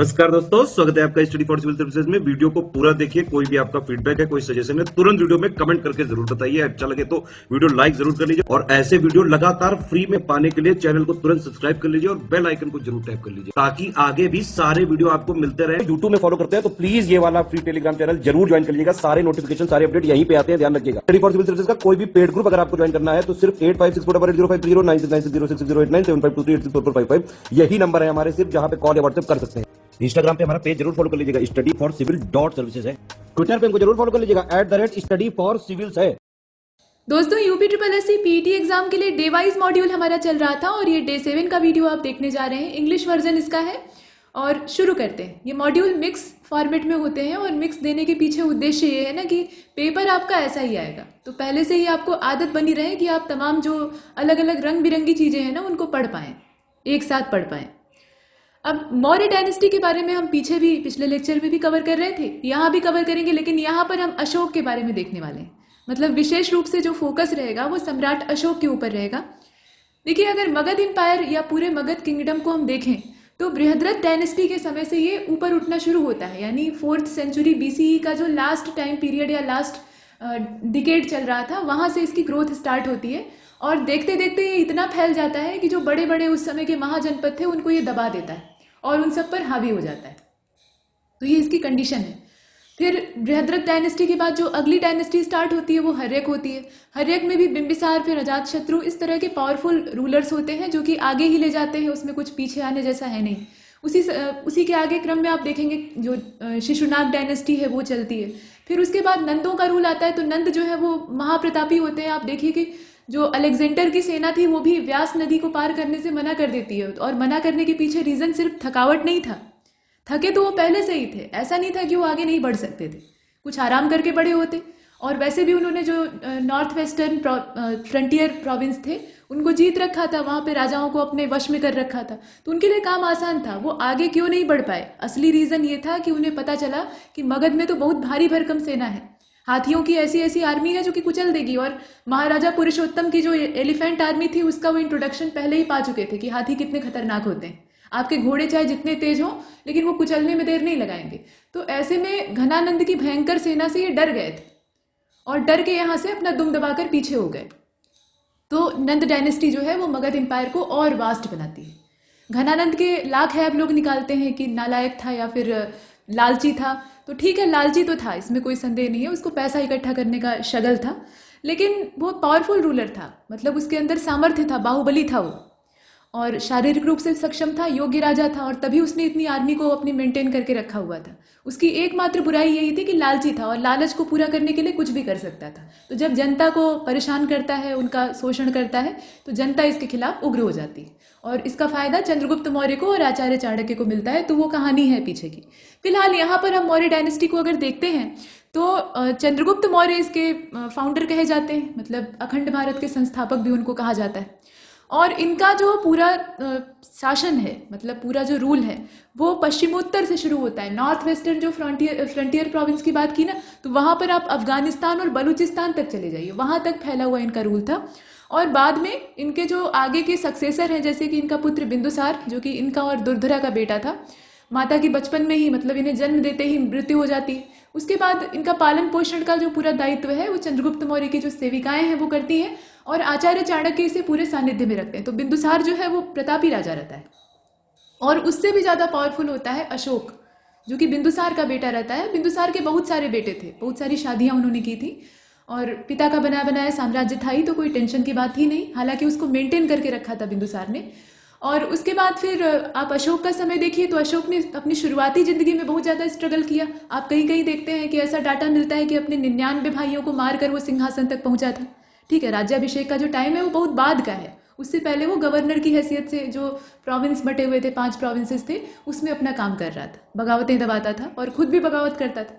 नमस्कार दोस्तों, स्वागत है आपका स्टडी फॉर सिविल सर्विसेज में। वीडियो को पूरा देखिए। कोई भी आपका फीडबैक है, कोई सजेशन है, तुरंत वीडियो में कमेंट करके जरूर बताइए। अच्छा लगे तो वीडियो लाइक जरूर कर लीजिए और ऐसे वीडियो लगातार फ्री में पाने के लिए चैनल को तुरंत सब्सक्राइब कर लीजिए और बेल आइकन को जरूर टैप कर लीजिए ताकि आगे भी सारे वीडियो आपको मिलते रहे। यूट्यूब में फॉलो करते हैं तो प्लीज ये वाला फ्री टेलीग्राम चैनल जरूर ज्वाइन कर लीजिएगा। सारे नोटिफिकेशन, सारे अपडेट यहीं पे आते हैं, ध्यान रखिएगा। स्टडी फॉर सिविल सर्विसेज का कोई भी पेड ग्रुप अगर आपको ज्वाइन करना है तो सिर्फ 856480530969606089786445 यही नंबर है हमारे, सिर्फ जहां पे कॉल या व्हाट्सएप कर सकते हैं। इंस्टाग्राम पे हमारा पेज जरूर फॉलो कर लीजिएगा, स्टडी फॉर सिविल .सर्विसेज है। ट्विटर पे हमको जरूर फॉलो कर लीजिएगा, @study for civils है। दोस्तों, UP triple S C PT exam के लिए डे वाइज मॉड्यूल हमारा चल रहा था और ये डे 7 का वीडियो आप देखने जा रहे हैं। इंग्लिश वर्जन इसका है और शुरू करते हैं। ये मॉड्यूल मिक्स फॉर्मेट में होते हैं और मिक्स देने के पीछे उद्देश्य ये है ना कि पेपर आपका ऐसा ही आएगा, तो पहले से ही आपको आदत बनी रहे कि आप तमाम जो अलग अलग रंग बिरंगी चीज़ें हैं ना उनको पढ़ पाएँ, एक साथ पढ़ पाएँ। अब मौर्य डायनेस्टी के बारे में हम पिछले लेक्चर में भी कवर कर रहे थे, यहाँ भी कवर करेंगे, लेकिन यहाँ पर हम अशोक के बारे में देखने वाले हैं। मतलब विशेष रूप से जो फोकस रहेगा वो सम्राट अशोक के ऊपर रहेगा। देखिए, अगर मगध एम्पायर या पूरे मगध किंगडम को हम देखें तो बृहद्रथ डायनेस्टी के समय से ये ऊपर उठना शुरू होता है, यानी 4th सेंचुरी BCE का जो लास्ट टाइम पीरियड या लास्ट डिकेड चल रहा था, वहाँ से इसकी ग्रोथ स्टार्ट होती है और देखते देखते ये इतना फैल जाता है कि जो बड़े बड़े उस समय के महाजनपद थे उनको ये दबा देता है और उन सब पर हावी हो जाता है। तो ये इसकी कंडीशन है। फिर बृहद्रथ डायनेस्टी के बाद जो अगली डायनेस्टी स्टार्ट होती है वो हर्यक होती है। हर्यक में भी बिंबिसार, फिर अजातशत्रु, इस तरह के पावरफुल रूलर्स होते हैं जो कि आगे ही ले जाते हैं, उसमें कुछ पीछे आने जैसा है नहीं। उसी के आगे क्रम में आप देखेंगे जो शिशुनाग डायनेस्टी है वो चलती है। फिर उसके बाद नंदों का रूल आता है, तो नंद जो है वो महाप्रतापी होते हैं। आप देखिए कि जो अलेक्जेंडर की सेना थी वो भी व्यास नदी को पार करने से मना कर देती है, और मना करने के पीछे रीजन सिर्फ थकावट नहीं था, थके तो वो पहले से ही थे, ऐसा नहीं था कि वो आगे नहीं बढ़ सकते थे, कुछ आराम करके बड़े होते। और वैसे भी उन्होंने जो नॉर्थ वेस्टर्न फ्रंटियर प्रोविंस थे उनको जीत रखा था, वहाँ पे राजाओं को अपने वश में कर रखा था, तो उनके लिए काम आसान था। वो आगे क्यों नहीं बढ़ पाए? असली रीज़न ये था कि उन्हें पता चला कि मगध में तो बहुत भारी भरकम सेना है, हाथियों की ऐसी ऐसी आर्मी है जो कि कुचल देगी। और महाराजा पुरुषोत्तम की जो एलिफेंट आर्मी थी उसका वो इंट्रोडक्शन पहले ही पा चुके थे कि हाथी कितने खतरनाक होते हैं, आपके घोड़े चाहे जितने तेज हों लेकिन वो कुचलने में देर नहीं लगाएंगे। तो ऐसे में घनानंद की भयंकर सेना से ये डर गए थे और डर के यहाँ से अपना दुम दबाकर पीछे हो गए। तो नंद डायनेस्टी जो है वो मगध एम्पायर को और वास्ट बनाती है। घनानंद के लाख हैब लोग निकालते हैं कि नालायक था या फिर लालची था, तो ठीक है, लालची तो था, इसमें कोई संदेह नहीं है, उसको पैसा इकट्ठा करने का शगल था, लेकिन वो पावरफुल रूलर था, मतलब उसके अंदर सामर्थ्य था, बाहुबली था वो, और शारीरिक रूप से सक्षम था, योग्य राजा था, और तभी उसने इतनी आर्मी को अपनी मेंटेन करके रखा हुआ था। उसकी एकमात्र बुराई यही थी कि लालची था और लालच को पूरा करने के लिए कुछ भी कर सकता था। तो जब जनता को परेशान करता है, उनका शोषण करता है, तो जनता इसके खिलाफ उग्र हो जाती है और इसका फायदा चंद्रगुप्त मौर्य को और आचार्य चाणक्य को मिलता है। तो वो कहानी है पीछे की। फिलहाल यहाँ पर हम मौर्य डायनेस्टी को अगर देखते हैं तो चंद्रगुप्त मौर्य इसके फाउंडर कहे जाते हैं, मतलब अखंड भारत के संस्थापक भी उनको कहा जाता है। और इनका जो पूरा शासन है, मतलब पूरा जो रूल है, वो पश्चिमोत्तर से शुरू होता है। नॉर्थ वेस्टर्न जो फ्रंटियर प्रोविंस की बात की ना, तो वहाँ पर आप अफगानिस्तान और बलूचिस्तान तक चले जाइए, वहाँ तक फैला हुआ इनका रूल था। और बाद में इनके जो आगे के सक्सेसर हैं, जैसे कि इनका पुत्र बिंदुसार, जो कि इनका और दुर्धरा का बेटा था, माता की बचपन में ही, मतलब इन्हें जन्म देते ही मृत्यु हो जाती है। उसके बाद इनका पालन पोषण का जो पूरा दायित्व है वो चंद्रगुप्त मौर्य की जो सेविकाएं हैं वो करती हैं, और आचार्य चाणक्य इसे पूरे सानिध्य में रखते हैं। तो बिंदुसार जो है वो प्रतापी राजा रहता है, और उससे भी ज़्यादा पावरफुल होता है अशोक, जो कि बिंदुसार का बेटा रहता है। बिंदुसार के बहुत सारे बेटे थे, बहुत सारी शादियाँ उन्होंने की थी, और पिता का बनाया बनाया साम्राज्य था ही, तो कोई टेंशन की बात ही नहीं, हालांकि उसको मेंटेन करके रखा था बिंदुसार ने। और उसके बाद फिर आप अशोक का समय देखिए, तो अशोक ने अपनी शुरुआती जिंदगी में बहुत ज़्यादा स्ट्रगल किया। आप कहीं कहीं देखते हैं कि ऐसा डाटा मिलता है कि अपने 99 भाइयों को मारकर वो सिंहासन तक पहुंचा था। ठीक है, राज्याभिषेक का जो टाइम है वो बहुत बाद का है, उससे पहले वो गवर्नर की हैसियत से जो प्रोविंस बटे हुए थे, 5 प्रोविंसेस थे, उसमें अपना काम कर रहा था, बगावतें दबाता था और खुद भी बगावत करता था।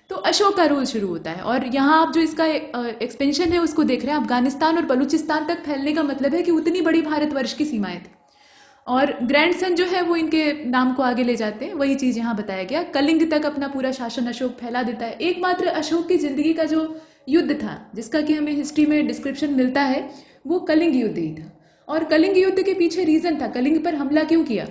तो अशोक का रूल शुरू होता है, और यहाँ आप जो इसका एक्सपेंशन है उसको देख रहे हैं, अफगानिस्तान और बलूचिस्तान तक फैलने का मतलब है कि उतनी बड़ी भारतवर्ष की सीमाएं थी। और ग्रैंडसन जो है वो इनके नाम को आगे ले जाते हैं, वही चीज़ यहाँ बताया गया। कलिंग तक अपना पूरा शासन अशोक फैला देता है। एकमात्र अशोक की जिंदगी का जो युद्ध था, जिसका कि हमें हिस्ट्री में डिस्क्रिप्शन मिलता है, वो कलिंग युद्ध ही था। और कलिंग युद्ध के पीछे रीज़न था, कलिंग पर हमला क्यों किया,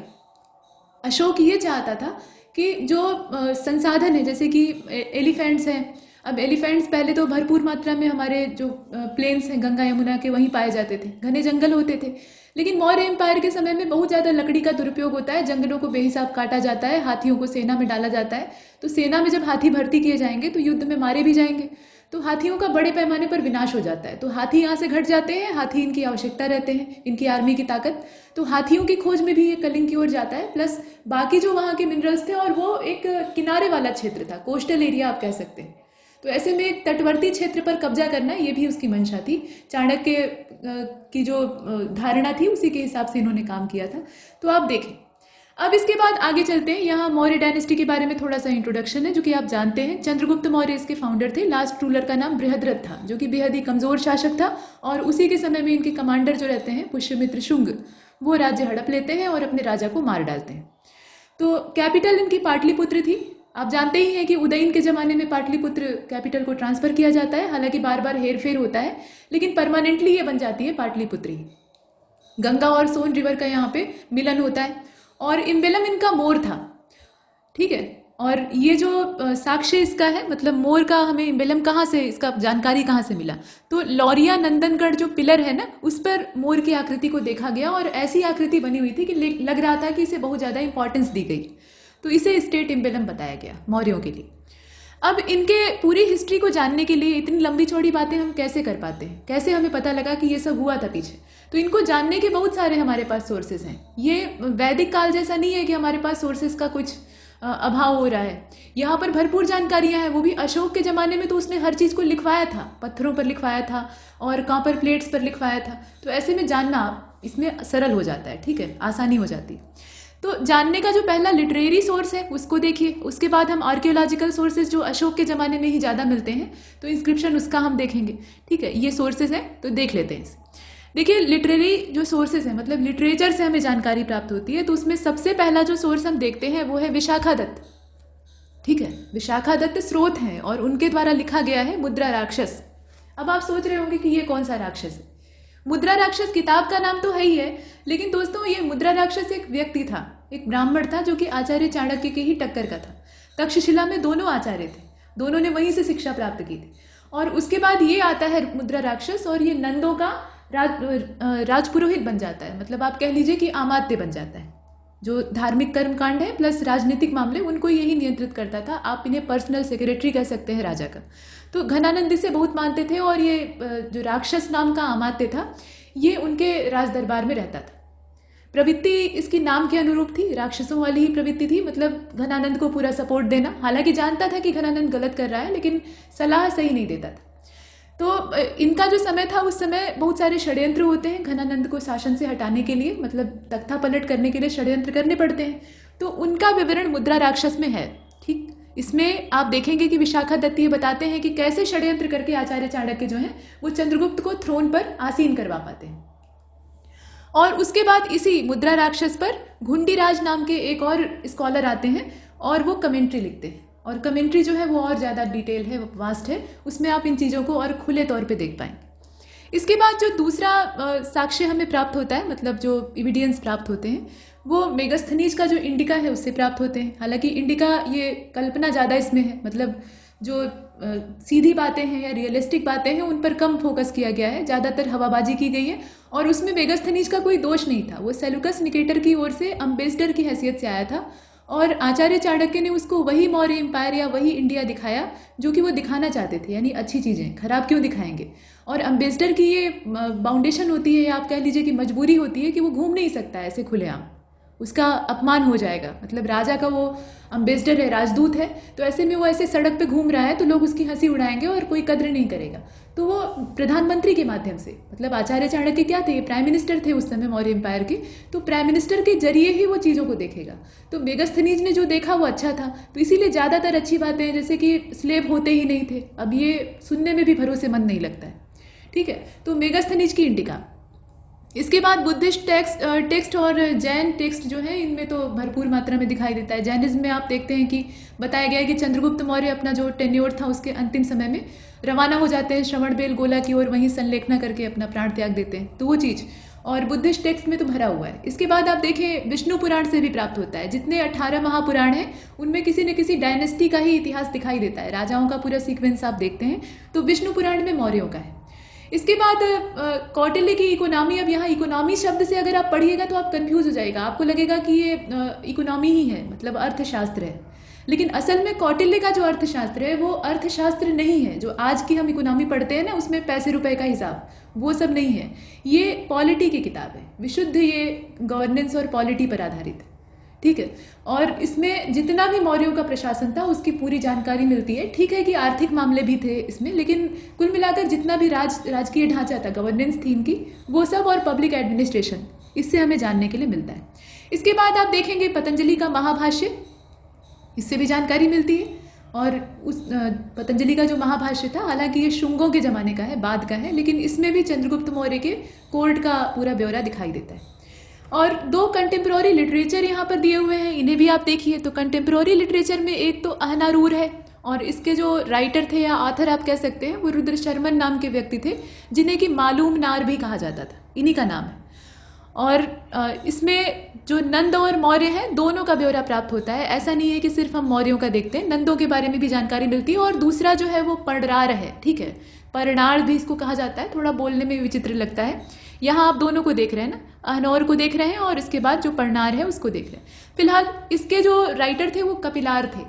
अशोक ये चाहता था कि जो संसाधन है, जैसे कि एलिफेंट्स हैं, अब एलिफेंट्स पहले तो भरपूर मात्रा में हमारे जो प्लेन्स हैं गंगा यमुना के वहीं पाए जाते थे, घने जंगल होते थे। लेकिन मौर्य एम्पायर के समय में बहुत ज़्यादा लकड़ी का दुरुपयोग होता है, जंगलों को बेहिसाब काटा जाता है, हाथियों को सेना में डाला जाता है। तो सेना में जब हाथी भर्ती किए जाएंगे तो युद्ध में मारे भी जाएंगे, तो हाथियों का बड़े पैमाने पर विनाश हो जाता है। तो हाथी यहाँ से घट जाते हैं, हाथी इनकी आवश्यकता रहते हैं, इनकी आर्मी की ताकत। तो हाथियों की खोज में भी ये कलिंग की ओर जाता है, प्लस बाकी जो वहाँ के मिनरल्स थे, और वो एक किनारे वाला क्षेत्र था, कोस्टल एरिया आप कह सकते हैं। तो ऐसे में एक तटवर्ती क्षेत्र पर कब्जा करना, ये भी उसकी मंशा थी। चाणक्य की जो धारणा थी उसी के हिसाब से इन्होंने काम किया था। तो आप देखें, अब इसके बाद आगे चलते हैं। यहाँ मौर्य डायनेस्टी के बारे में थोड़ा सा इंट्रोडक्शन है, जो कि आप जानते हैं। चंद्रगुप्त मौर्य इसके फाउंडर थे। लास्ट रूलर का नाम बृहद्रथ था, जो कि बेहद ही कमजोर शासक था, और उसी के समय में इनके कमांडर जो रहते हैं पुष्यमित्र शुंग, वो राज्य हड़प लेते हैं और अपने राजा को मार डालते हैं। तो कैपिटल इनकी पाटलिपुत्र थी। आप जानते ही हैं कि उदयन के ज़माने में पाटलिपुत्र कैपिटल को ट्रांसफ़र किया जाता है, हालांकि बार बार हेर फेर होता है, लेकिन परमानेंटली ये बन जाती है पाटलिपुत्र ही। गंगा और सोन रिवर का यहाँ पे मिलन होता है, और इम्बेलम इनका मोर था, ठीक है। और ये जो साक्ष्य इसका है, मतलब मोर का हमें इम्बेलम कहाँ से, इसका जानकारी कहाँ से मिला, तो लौरिया नंदनगढ़ जो पिलर है ना, उस पर मोर की आकृति को देखा गया, और ऐसी आकृति बनी हुई थी कि लग रहा था कि इसे बहुत ज़्यादा इंपॉर्टेंस दी गई, तो इसे स्टेट इम्बेलम बताया गया मौर्यों के लिए। अब इनके पूरी हिस्ट्री को जानने के लिए इतनी लंबी चौड़ी बातें हम कैसे कर पाते हैं, कैसे हमें पता लगा कि ये सब हुआ था पीछे, तो इनको जानने के बहुत सारे हमारे पास सोर्सेज हैं। ये वैदिक काल जैसा नहीं है कि हमारे पास सोर्सेज का कुछ अभाव हो रहा है। यहाँ पर भरपूर जानकारियाँ हैं, वो भी अशोक के ज़माने में तो उसने हर चीज़ को लिखवाया था, पत्थरों पर लिखवाया था और कॉपर प्लेट्स पर लिखवाया था, तो ऐसे में जानना इसमें सरल हो जाता है, ठीक है, आसानी हो जाती है। तो जानने का जो पहला लिटरेरी सोर्स है उसको देखिए, उसके बाद हम आर्कियोलॉजिकल सोर्सेज जो अशोक के ज़माने में ही ज़्यादा मिलते हैं, तो इंस्क्रिप्शन उसका हम देखेंगे, ठीक है। ये सोर्सेज हैं, तो देख लेते हैं। देखिए, लिटरेरी जो सोर्सेज हैं, मतलब लिटरेचर से हमें जानकारी प्राप्त होती है, तो उसमें सबसे पहला जो सोर्स हम देखते हैं वो है विशाखादत्त, ठीक है। विशाखादत्त स्रोत हैं और उनके द्वारा लिखा गया है मुद्रा राक्षस। अब आप सोच रहे होंगे कि ये कौन सा राक्षस है। मुद्रा राक्षस किताब का नाम तो है ही है, लेकिन दोस्तों ये मुद्रा राक्षस एक व्यक्ति था, एक ब्राह्मण था, जो कि आचार्य चाणक्य के ही टक्कर का था। तक्षशिला में दोनों आचार्य थे, दोनों ने वहीं से शिक्षा प्राप्त की थी। और उसके बाद ये आता है मुद्रा राक्षस, और ये नंदों का राजपुरोहित बन जाता है, मतलब आप कह लीजिए कि आमात्य बन जाता है। जो धार्मिक कर्मकांड है प्लस राजनीतिक मामले, उनको यही नियंत्रित करता था। आप इन्हें पर्सनल सेक्रेटरी कह सकते हैं राजा का। तो घनानंद इसे बहुत मानते थे, और ये जो राक्षस नाम का अमात्य था, ये उनके राज दरबार में रहता था। प्रवृत्ति इसकी नाम के अनुरूप थी, राक्षसों वाली ही प्रवृत्ति थी, मतलब घनानंद को पूरा सपोर्ट देना। हालांकि जानता था कि घनानंद गलत कर रहा है, लेकिन सलाह सही नहीं देता था। तो इनका जो समय था, उस समय बहुत सारे षड्यंत्र होते हैं घनानंद को शासन से हटाने के लिए, मतलब तख्ता पलट करने के लिए षड्यंत्र करने पड़ते हैं। तो उनका विवरण मुद्रा राक्षस में है, ठीक। इसमें आप देखेंगे कि विशाखादत्त ये बताते हैं कि कैसे षड्यंत्र करके आचार्य चाणक्य जो है वो चंद्रगुप्त को थ्रोन पर आसीन करवा पाते हैं। और उसके बाद इसी मुद्रा राक्षस पर घुंडीराज नाम के एक और स्कॉलर आते हैं, और वो कमेंट्री लिखते हैं। और कमेंट्री जो है वो और ज़्यादा डिटेल है, वास्ट है, उसमें आप इन चीज़ों को और खुले तौर पे देख पाएंगे। इसके बाद जो दूसरा साक्ष्य हमें प्राप्त होता है, मतलब जो एविडेंस प्राप्त होते हैं, वो मेगास्थनीज का जो इंडिका है उससे प्राप्त होते हैं। हालांकि इंडिका ये कल्पना ज़्यादा इसमें है, मतलब जो सीधी बातें हैं या रियलिस्टिक बातें हैं उन पर कम फोकस किया गया है, ज़्यादातर हवाबाजी की गई है। और उसमें मेगास्थनीज का कोई दोष नहीं था, वो सेलुकस निकेटर की ओर से अम्बेसडर की हैसियत से आया था, और आचार्य चाणक्य ने उसको वही मौर्य एम्पायर या वही इंडिया दिखाया जो कि वो दिखाना चाहते थे, यानी अच्छी चीज़ें खराब क्यों दिखाएंगे। और अम्बेसडर की ये बाउंडेशन होती है, या आप कह लीजिए कि मजबूरी होती है कि वो घूम नहीं सकता ऐसे खुलेआम, उसका अपमान हो जाएगा। मतलब राजा का वो अम्बेसडर है, राजदूत है, तो ऐसे में वो ऐसे सड़क पे घूम रहा है तो लोग उसकी हंसी उड़ाएंगे और कोई कद्र नहीं करेगा। तो वो प्रधानमंत्री के माध्यम से, मतलब आचार्य चाणक्य क्या थे, प्राइम मिनिस्टर थे उस समय मौर्य एम्पायर के, तो प्राइम मिनिस्टर के जरिए ही वो चीज़ों को देखेगा। तो मेगास्थनीज ने जो देखा वो अच्छा था, तो इसीलिए ज़्यादातर अच्छी बातें हैं, जैसे कि स्लेव होते ही नहीं थे, अब ये सुनने में भी भरोसेमंद नहीं लगता है, ठीक है। तो मेगास्थनीज की इंडिका। इसके बाद बुद्धिस्ट टेक्स्ट और जैन टेक्स्ट जो है, इनमें तो भरपूर मात्रा में दिखाई देता है। जैनिज्म में आप देखते हैं कि बताया गया है कि चंद्रगुप्त मौर्य अपना जो टेन्योर था उसके अंतिम समय में रवाना हो जाते हैं श्रवणबेल गोला की ओर, वहीं संलेखना करके अपना प्राण त्याग देते हैं, तो वो चीज़। और बुद्धिस्ट टेक्स्ट में तो भरा हुआ है। इसके बाद आप देखें विष्णु पुराण से भी प्राप्त होता है। जितने 18 महापुराण हैं उनमें किसी न किसी डायनेस्टी का ही इतिहास दिखाई देता है, राजाओं का पूरा सीक्वेंस आप देखते हैं तो विष्णु पुराण में मौर्यों का है। इसके बाद कौटिल्य की इकोनॉमी। अब यहाँ इकोनॉमी शब्द से अगर आप पढ़िएगा तो आप कंफ्यूज हो जाएगा, आपको लगेगा कि ये इकोनॉमी ही है, मतलब अर्थशास्त्र है, लेकिन असल में कौटिल्य का जो अर्थशास्त्र है वो अर्थशास्त्र नहीं है। जो आज की हम इकोनॉमी पढ़ते हैं ना उसमें पैसे रुपए का हिसाब, वो सब नहीं है। ये पॉलिटी की किताब है, विशुद्ध ये गवर्नेंस और पॉलिटी पर आधारित है, ठीक है। और इसमें जितना भी मौर्यों का प्रशासन था उसकी पूरी जानकारी मिलती है। ठीक है कि आर्थिक मामले भी थे इसमें, लेकिन कुल मिलाकर जितना भी राजकीय ढांचा था, गवर्नेंस थी इनकी, वो सब, और पब्लिक एडमिनिस्ट्रेशन, इससे हमें जानने के लिए मिलता है। इसके बाद आप देखेंगे पतंजलि का महाभाष्य, इससे भी जानकारी मिलती है। और उस पतंजलि का जो महाभाष्य था, हालांकि ये शुंगों के ज़माने का है, बाद का है, लेकिन इसमें भी चंद्रगुप्त मौर्य के कोर्ट का पूरा ब्यौरा दिखाई देता है। और 2 कंटेम्प्रोरी लिटरेचर यहाँ पर दिए हुए हैं, इन्हें भी आप देखिए। तो कंटेम्प्रोरी लिटरेचर में एक तो अहनारूर है, और इसके जो राइटर थे या ऑथर आप कह सकते हैं वो रुद्र शर्मन नाम के व्यक्ति थे, जिन्हें कि मालूम नार भी कहा जाता था, इन्हीं का नाम है। और इसमें जो नंद और मौर्य हैं दोनों का ब्यौरा प्राप्त होता है। ऐसा नहीं है कि सिर्फ हम मौर्यों का देखते हैं, नंदों के बारे में भी जानकारी मिलती है। और दूसरा जो है वो पर्णार है, ठीक है, पर्णार भी इसको कहा जाता है, थोड़ा बोलने में विचित्र लगता है। यहाँ आप दोनों को देख रहे हैं ना, अहनौर को देख रहे हैं और इसके बाद जो पर्णार है उसको देख रहे हैं। फिलहाल इसके जो राइटर थे वो कपिलार थे,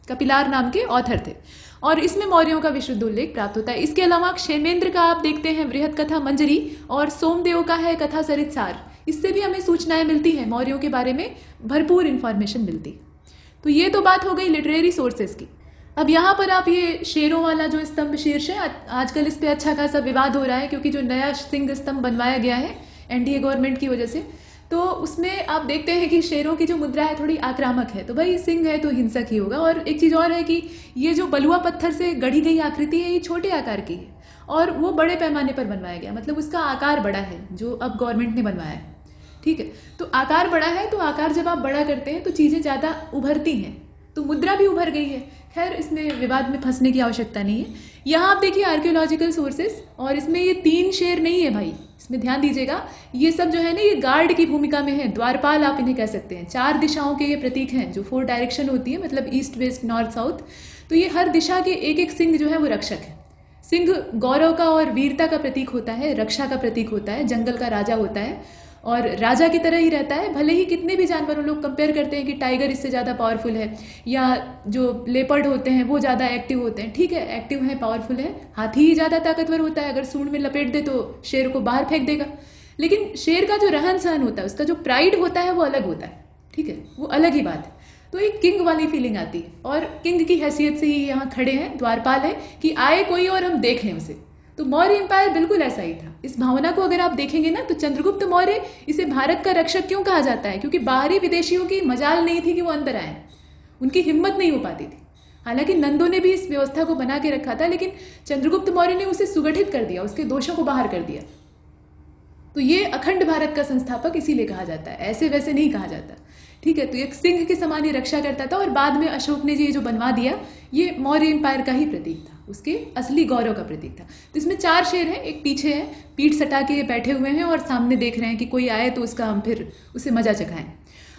कपिलार नाम के ऑथर थे, और इसमें मौर्यों का विशुद्ध उल्लेख प्राप्त होता है। इसके अलावा क्षेमेंद्र का आप देखते हैं बृहद कथा मंजरी, और सोमदेव का है कथा सरितसार, इससे भी हमें सूचनाएं मिलती हैं, मौर्यों के बारे में भरपूर इंफॉर्मेशन मिलती है। तो ये तो बात हो गई लिटरेरी सोर्सेज की। अब यहाँ पर आप ये शेरों वाला जो स्तंभ शीर्ष है, आजकल इस पे अच्छा खासा विवाद हो रहा है, क्योंकि जो नया सिंह स्तंभ बनवाया गया है एनडीए गवर्नमेंट की वजह से, तो उसमें आप देखते हैं कि शेरों की जो मुद्रा है थोड़ी आक्रामक है। तो भाई सिंह है तो हिंसक ही होगा। और एक चीज़ और है कि ये जो बलुआ पत्थर से गढ़ी गई आकृति है ये छोटे आकार की है, और वो बड़े पैमाने पर बनवाया गया, मतलब उसका आकार बड़ा है जो अब गवर्नमेंट ने बनवाया है, ठीक है। तो आकार बड़ा है, तो आकार जब आप बड़ा करते हैं तो चीज़ें ज़्यादा उभरती हैं, तो मुद्रा भी उभर गई है। खैर इसमें विवाद में फंसने की आवश्यकता नहीं है। यहाँ आप देखिए आर्कियोलॉजिकल सोर्सेस, और इसमें ये 3 शेर नहीं है भाई, इसमें ध्यान दीजिएगा। ये सब जो है ना ये गार्ड की भूमिका में है, द्वारपाल आप इन्हें कह सकते हैं। 4 दिशाओं के ये प्रतीक हैं, जो 4 डायरेक्शन होती है, मतलब ईस्ट वेस्ट नॉर्थ साउथ। तो ये हर दिशा के एक एक सिंह जो है वो रक्षक है। सिंह गौरव का और वीरता का प्रतीक होता है, रक्षा का प्रतीक होता है, जंगल का राजा होता है, और राजा की तरह ही रहता है। भले ही कितने भी जानवरों लोग कंपेयर करते हैं कि टाइगर इससे ज़्यादा पावरफुल है, या जो लेपर्ड होते हैं वो ज़्यादा एक्टिव होते हैं, ठीक है, एक्टिव है, पावरफुल है। हाथी ही ज़्यादा ताकतवर होता है, अगर सूंड में लपेट दे तो शेर को बाहर फेंक देगा। लेकिन शेर का जो रहन सहन होता है, उसका जो प्राइड होता है वो अलग होता है, ठीक है, वो अलग ही बात है। तो एक किंग वाली फीलिंग आती है, और किंग की हैसियत से ही यहाँ खड़े हैं, द्वारपाल है कि आए कोई और हम देख लें उसे। तो मौर्य एम्पायर बिल्कुल ऐसा ही था। इस भावना को अगर आप देखेंगे ना, तो चंद्रगुप्त मौर्य, इसे भारत का रक्षक क्यों कहा जाता है? क्योंकि बाहरी विदेशियों की मजाल नहीं थी कि वो अंदर आए, उनकी हिम्मत नहीं हो पाती थी। हालांकि नंदों ने भी इस व्यवस्था को बना के रखा था, लेकिन चंद्रगुप्त मौर्य ने उसे सुगठित कर दिया, उसके दोषों को बाहर कर दिया। तो ये अखंड भारत का संस्थापक इसीलिए कहा जाता है, ऐसे वैसे नहीं कहा जाता, ठीक है। तो एक सिंह के समान ही रक्षा करता था, और बाद में अशोक ने ये जो बनवा दिया, ये मौर्य एम्पायर का ही प्रतीक था, उसके असली गौरव का प्रतीक था। तो इसमें 4 शेर हैं, एक पीछे है, पीठ सटा के बैठे हुए हैं, और सामने देख रहे हैं कि कोई आए तो उसका हम फिर उसे मजा चखाएं।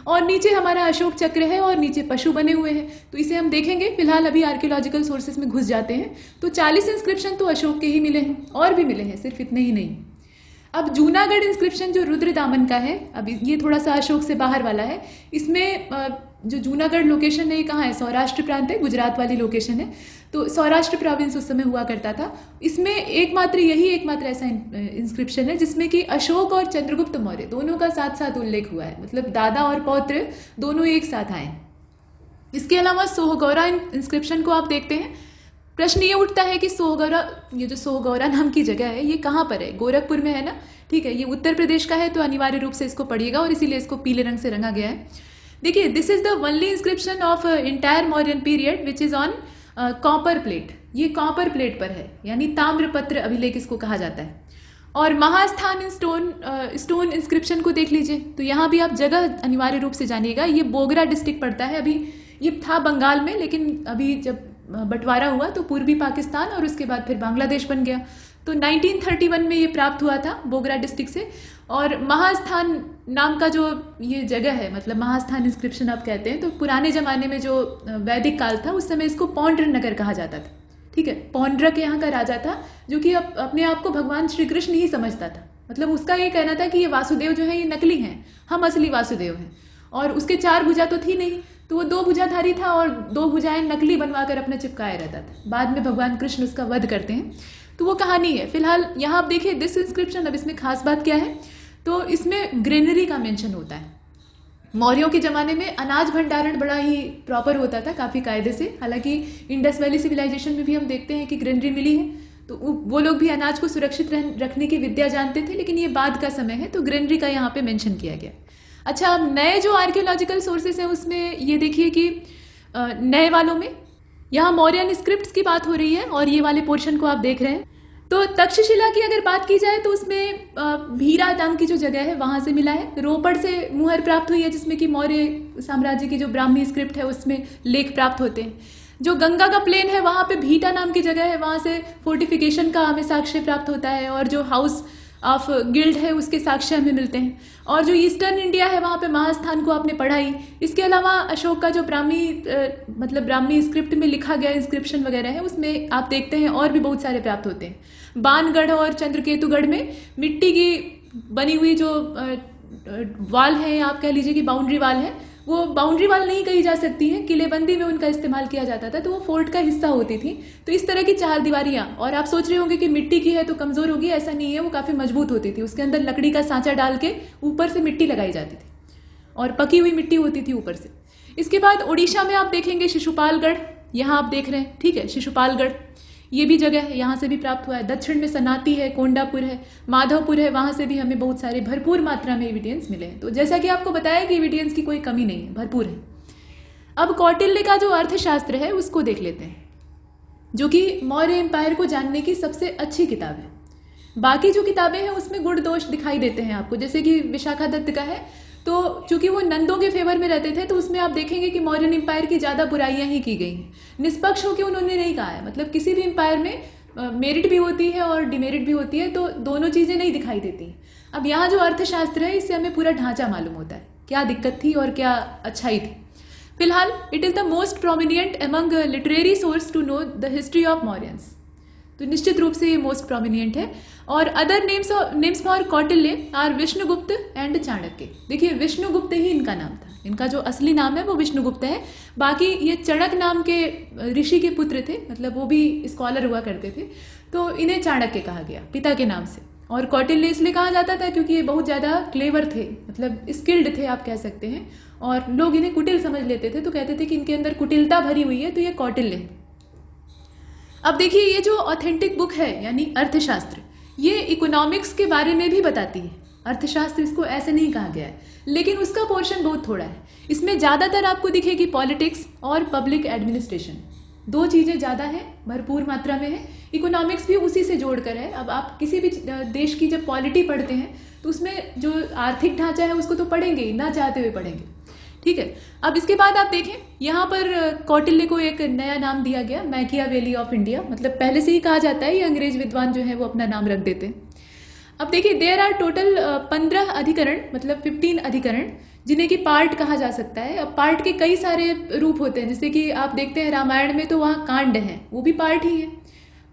और नीचे हमारा अशोक चक्र है, और नीचे पशु बने हुए हैं, तो इसे हम देखेंगे। फिलहाल अभी आर्कियोलॉजिकल सोर्सेज में घुस जाते हैं, तो 40 इंस्क्रिप्शन तो अशोक के ही मिले हैं, और भी मिले हैं, सिर्फ इतने ही नहीं। अब जूनागढ़ इंस्क्रिप्शन जो रुद्रदामन का है, अब ये थोड़ा सा अशोक से बाहर वाला है। इसमें जो जूनागढ़ लोकेशन है ये कहाँ है? सौराष्ट्र प्रांत है, गुजरात वाली लोकेशन है। तो सौराष्ट्र प्रोविंस उस समय हुआ करता था। इसमें एकमात्र ऐसा इंस्क्रिप्शन है जिसमें कि अशोक और चंद्रगुप्त मौर्य दोनों का साथ साथ उल्लेख हुआ है, मतलब दादा और पौत्र दोनों एक साथ आए। इसके अलावा सोहगौरा इंस्क्रिप्शन को आप देखते हैं। प्रश्न ये उठता है कि सोहगौरा, ये जो सोहगौरा नाम की जगह है ये कहाँ पर है? गोरखपुर में है ना, ठीक है। ये उत्तर प्रदेश का है, तो अनिवार्य रूप से इसको पढ़िएगा, और इसीलिए इसको पीले रंग से रंगा गया है। देखिए, this is the only inscription of entire Mauryan period which is on copper plate. ये कॉपर प्लेट पर है, यानी ताम्रपत्र अभिलेख इसको कहा जाता है। और महास्थान स्टोन इंस्क्रिप्शन को देख लीजिए। तो यहाँ भी आप जगह अनिवार्य रूप से जानिएगा। ये बोगरा डिस्ट्रिक्ट पड़ता है। अभी ये था बंगाल में, लेकिन अभी जब बंटवारा हुआ तो पूर्वी पाकिस्तान और उसके बाद फिर बांग्लादेश बन गया। तो 1931 में ये प्राप्त हुआ था बोगरा डिस्ट्रिक्ट से। और महास्थान नाम का जो ये जगह है, मतलब महास्थान इंस्क्रिप्शन आप कहते हैं, तो पुराने ज़माने में जो वैदिक काल था उस समय इसको पौंड्र नगर कहा जाता था। ठीक है, पौंड्र के यहाँ का राजा था जो कि अपने आप को भगवान श्री कृष्ण ही समझता था। मतलब उसका ये कहना था कि ये वासुदेव जो है ये नकली हैं, हम असली वासुदेव हैं। और उसके 4 भुजा तो थी नहीं, तो वो 2 भुजाधारी था और 2 भुजाएं नकली बनवाकर अपने चिपकाए रहता था। बाद में भगवान कृष्ण उसका वध करते हैं, तो वो कहानी है। फिलहाल यहाँ आप देखिए दिस इंस्क्रिप्शन। अब इसमें खास बात क्या है, तो इसमें ग्रेनरी का मेंशन होता है। मौर्यों के ज़माने में अनाज भंडारण बड़ा ही प्रॉपर होता था, काफ़ी कायदे से। हालांकि इंडस वैली सिविलाइजेशन में भी हम देखते हैं कि ग्रेनरी मिली है, तो वो लोग भी अनाज को सुरक्षित रखने की विद्या जानते थे, लेकिन ये बाद का समय है, तो ग्रेनरी का यहाँ पे मेंशन किया गया। अच्छा, अब नए जो आर्कियोलॉजिकल सोर्सेस हैं उसमें ये देखिए कि नए वालों में यहाँ मौर्यन स्क्रिप्ट्स की बात हो रही है और ये वाले पोर्शन को आप देख रहे हैं। तो तक्षशिला की अगर बात की जाए तो उसमें भीरा नाम की जो जगह है वहाँ से मिला है। रोपड़ से मुहर प्राप्त हुई है जिसमें कि मौर्य साम्राज्य की जो ब्राह्मी स्क्रिप्ट है उसमें लेख प्राप्त होते हैं। जो गंगा का प्लेन है वहाँ पे भीटा नाम की जगह है, वहाँ से फोर्टिफिकेशन का हमें साक्ष्य प्राप्त होता है, और जो हाउस ऑफ गिल्ड है उसके साक्ष्य हमें मिलते हैं। और जो ईस्टर्न इंडिया है वहाँ पे महास्थान को आपने पढ़ा ही। इसके अलावा अशोक का जो ब्राह्मी स्क्रिप्ट में लिखा गया इंस्क्रिप्शन वगैरह है उसमें आप देखते हैं और भी बहुत सारे प्राप्त होते हैं। बानगढ़ और चंद्रकेतुगढ़ में मिट्टी की बनी हुई जो वाल है, आप कह लीजिए कि बाउंड्री वाल है, वो बाउंड्री वाल नहीं कही जा सकती है, किलेबंदी में उनका इस्तेमाल किया जाता था, तो वो फोर्ट का हिस्सा होती थी। तो इस तरह की 4 दीवारियां, और आप सोच रहे होंगे कि मिट्टी की है तो कमजोर होगी, ऐसा नहीं है, वो काफी मजबूत होती थी। उसके अंदर लकड़ी का सांचा डाल के ऊपर से मिट्टी लगाई जाती थी और पकी हुई मिट्टी होती थी ऊपर से। इसके बाद उड़ीसा में आप देखेंगे शिशुपालगढ़, यहाँ आप देख रहे हैं, ठीक है, शिशुपालगढ़ ये भी जगह है, यहाँ से भी प्राप्त हुआ है। दक्षिण में सनाती है, कोंडापुर है, माधवपुर है, वहाँ से भी हमें बहुत सारे भरपूर मात्रा में एविडेंस मिले हैं। तो जैसा कि आपको बताया कि एविडेंस की कोई कमी नहीं है, भरपूर है। अब कौटिल्य का जो अर्थशास्त्र है उसको देख लेते हैं, जो कि मौर्य एम्पायर को जानने की सबसे अच्छी किताब है। बाकी जो किताबें हैं उसमें गुण दोष दिखाई देते हैं आपको, जैसे कि विशाखा दत्त का है, तो चूंकि वो नंदों के फेवर में रहते थे तो उसमें आप देखेंगे कि मौर्यन एम्पायर की ज़्यादा बुराइयां ही की गई हैं। निष्पक्ष होकर उन्होंने नहीं कहा है, मतलब किसी भी एम्पायर में मेरिट भी होती है और डिमेरिट भी होती है, तो दोनों चीज़ें नहीं दिखाई देती। अब यहाँ जो अर्थशास्त्र है इससे हमें पूरा ढांचा मालूम होता है, क्या दिक्कत थी और क्या अच्छाई थी। फिलहाल it is the most prominent among literary source to know the history of Mauryans, तो निश्चित रूप से ये मोस्ट प्रोमिनिएंट है। और other names for Kautilya are Vishnugupta and Chanakya. देखिए विष्णुगुप्त ही इनका नाम था, इनका जो असली नाम है वो विष्णुगुप्त है। बाकी ये चाणक्य नाम के ऋषि के पुत्र थे, मतलब वो भी स्कॉलर हुआ करते थे, तो इन्हें चाणक्य कहा गया पिता के नाम से। और कौटिल्य इसलिए कहा जाता था क्योंकि ये बहुत ज़्यादा क्लेवर थे, मतलब स्किल्ड थे आप कह सकते हैं, और लोग इन्हें कुटिल समझ लेते थे, तो कहते थे कि इनके अंदर कुटिलता भरी हुई है, तो ये कौटिल्य है। अब देखिए ये जो ऑथेंटिक बुक है यानी अर्थशास्त्र, ये इकोनॉमिक्स के बारे में भी बताती है। अर्थशास्त्र इसको ऐसे नहीं कहा गया है, लेकिन उसका पोर्शन बहुत थोड़ा है। इसमें ज़्यादातर आपको दिखेगी पॉलिटिक्स और पब्लिक एडमिनिस्ट्रेशन, 2 चीज़ें ज़्यादा हैं, भरपूर मात्रा में है। इकोनॉमिक्स भी उसी से जोड़कर है। अब आप किसी भी देश की जब पॉलिटी पढ़ते हैं तो उसमें जो आर्थिक ढांचा है उसको तो पढ़ेंगे ही, ना चाहते हुए पढ़ेंगे, ठीक है। अब इसके बाद आप देखें यहाँ पर कौटिल्य को एक नया नाम दिया गया, मैकियावेली ऑफ इंडिया, मतलब पहले से ही कहा जाता है, ये अंग्रेज विद्वान जो है वो अपना नाम रख देते हैं। अब देखिए देयर आर टोटल 15 अधिकरण, मतलब 15 अधिकरण, जिन्हें कि पार्ट कहा जा सकता है। अब पार्ट के कई सारे रूप होते हैं, जैसे कि आप देखते हैं रामायण में तो वहाँ कांड हैं, वो भी पार्ट ही है,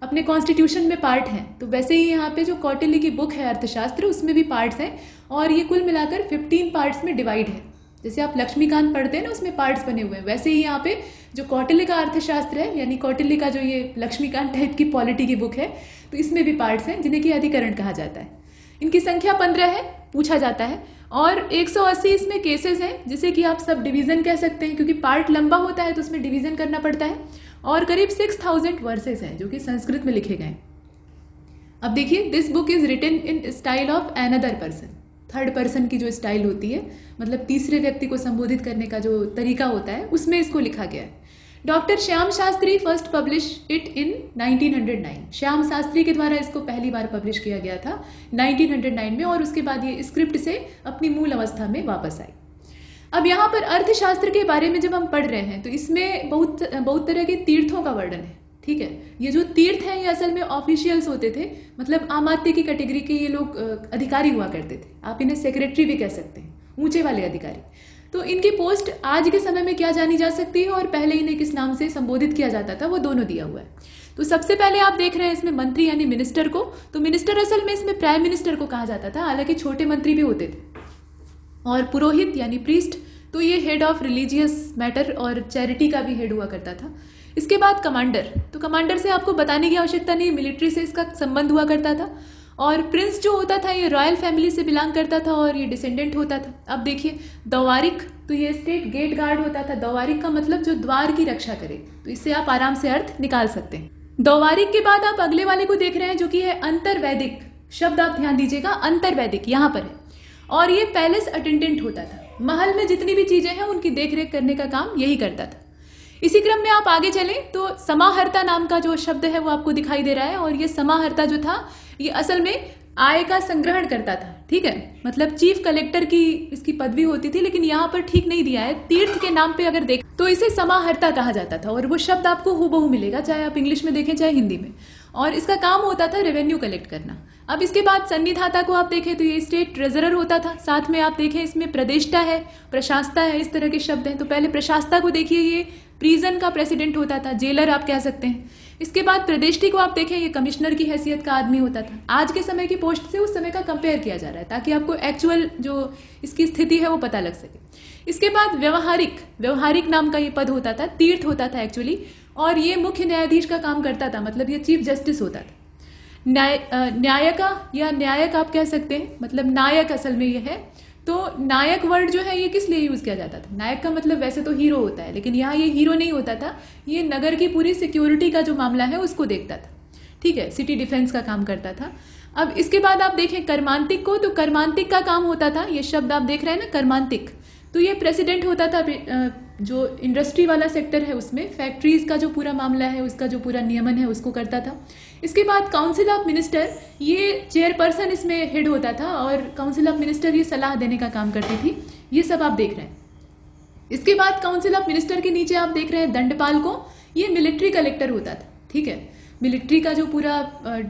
अपने कॉन्स्टिट्यूशन में पार्ट हैं। तो वैसे ही यहाँ पे जो कौटिल्य की बुक है अर्थशास्त्र, उसमें भी पार्ट्स हैं, और ये कुल मिलाकर 15 पार्ट्स में डिवाइड है। जैसे आप लक्ष्मीकांत पढ़ते हैं ना, उसमें पार्ट्स बने हुए हैं, वैसे ही यहाँ पे जो कौटिल्य का अर्थशास्त्र है, यानी कौटिल्य का जो ये लक्ष्मीकांत टाइप की पॉलिटी की बुक है, तो इसमें भी पार्ट्स हैं जिन्हें कि अधिकरण कहा जाता है। इनकी संख्या 15 है, पूछा जाता है, और 180 इसमें केसेस हैं, जिसे कि आप सब डिवीजन कह सकते हैं, क्योंकि पार्ट लंबा होता है तो उसमें डिवीजन करना पड़ता है। और करीब 6000 वर्सेस हैं जो कि संस्कृत में लिखे गए। अब देखिए this book is written in style of another person, 3rd person की जो स्टाइल होती है, मतलब तीसरे व्यक्ति को संबोधित करने का जो तरीका होता है, उसमें इसको लिखा गया है। Doctor Shyam Shastri first publish it in 1909। Shyam Shastri के द्वारा इसको पहली बार पब्लिश किया गया था 1909 में, और उसके बाद ये स्क्रिप्ट से अपनी मूल अवस्था में वापस आई। अब यहाँ पर अर्थशास्त्र के बारे में जब हम पढ़ रहे हैं तो इसमें बहुत तरह के तीर्थों का वर्णन है, ठीक है। ये जो तीर्थ हैं ये असल में ऑफिशियल्स होते थे, मतलब आम आदमी की कैटेगरी के ये लोग अधिकारी हुआ करते थे। आप इन्हें सेक्रेटरी भी कह सकते हैं, ऊंचे वाले अधिकारी। तो इनकी पोस्ट आज के समय में क्या जानी जा सकती है और पहले इन्हें किस नाम से संबोधित किया जाता था, वो दोनों दिया हुआ है। तो सबसे पहले आप देख रहे हैं इसमें मंत्री यानी मिनिस्टर को। तो मिनिस्टर असल में इसमें प्राइम मिनिस्टर को कहा जाता था, हालांकि छोटे मंत्री भी होते थे। और पुरोहित यानी प्रीस्ट, तो ये हेड ऑफ रिलीजियस मैटर और चैरिटी का भी हेड हुआ करता था। इसके बाद कमांडर, तो कमांडर से आपको बताने की आवश्यकता नहीं, मिलिट्री से इसका संबंध हुआ करता था। और प्रिंस जो होता था ये रॉयल फैमिली से बिलोंग करता था और ये डिसेंडेंट होता था। अब देखिए दवारिक, तो ये स्टेट गेट गार्ड होता था। दवारिक का मतलब जो द्वार की रक्षा करे, तो इससे आप आराम से अर्थ निकाल सकते हैं। दवारिक के बाद आप अगले वाले को देख रहे हैं जो कि है अंतर्वैदिक। शब्द आप ध्यान दीजिएगा, अंतर्वैदिक यहाँ पर है। और ये पैलेस अटेंडेंट होता था, महल में जितनी भी चीजें हैं उनकी देखरेख करने का काम यही करता था। इसी क्रम में आप आगे चलें तो समाहर्ता नाम का जो शब्द है वो आपको दिखाई दे रहा है। और ये समाहर्ता जो था ये असल में आय का संग्रहण करता था, ठीक है। मतलब चीफ कलेक्टर की इसकी पदवी होती थी, लेकिन यहाँ पर ठीक नहीं दिया है। तीर्थ के नाम पे अगर देखें तो इसे समाहर्ता कहा जाता था और वो शब्द आपको हूबहू मिलेगा, चाहे आप इंग्लिश में देखें चाहे हिंदी में। और इसका काम होता था रेवेन्यू कलेक्ट करना। अब इसके बाद सन्निधाता को आप देखें तो ये स्टेट ट्रेजरर होता था। साथ में आप देखें इसमें प्रदेष्टा है, प्रशास्ता है, इस तरह के शब्द हैं। तो पहले प्रशास्ता को देखिए, ये प्रिजन का प्रेसिडेंट होता था, जेलर आप कह सकते हैं। इसके बाद प्रदेष्टि को आप देखें, ये कमिश्नर की हैसियत का आदमी होता था। आज के समय की पोस्ट से उस समय का कंपेयर किया जा रहा है ताकि आपको एक्चुअल जो इसकी स्थिति है वो पता लग सके। इसके बाद व्यवहारिक, व्यवहारिक नाम का ये पद होता था, तीर्थ होता था एक्चुअली। और ये मुख्य न्यायाधीश का काम करता था, मतलब ये चीफ जस्टिस होता था। न्यायिका या न्यायक आप कह सकते हैं, मतलब नायक असल में ये है। तो नायक वर्ड जो है ये किस लिए यूज किया जाता था? नायक का मतलब वैसे तो हीरो होता है, लेकिन यहाँ ये हीरो नहीं होता था, ये नगर की पूरी सिक्योरिटी का जो मामला है उसको देखता था, ठीक है, सिटी डिफेंस का काम करता था। अब इसके बाद आप देखें कर्मांतिक को, तो कर्मांतिक का काम होता था, ये शब्द आप देख रहे हैं ना कर्मांतिक, तो ये प्रेसिडेंट होता था जो इंडस्ट्री वाला सेक्टर है उसमें, फैक्ट्रीज का जो पूरा मामला है उसका जो पूरा नियमन है उसको करता था। इसके बाद काउंसिल ऑफ मिनिस्टर, ये चेयरपर्सन इसमें हेड होता था और काउंसिल ऑफ मिनिस्टर ये सलाह देने का काम करती थी। ये सब आप देख रहे हैं। इसके बाद काउंसिल ऑफ मिनिस्टर के नीचे आप देख रहे हैं दंडपाल को, ये मिलिट्री कलेक्टर होता था, ठीक है, मिलिट्री का जो पूरा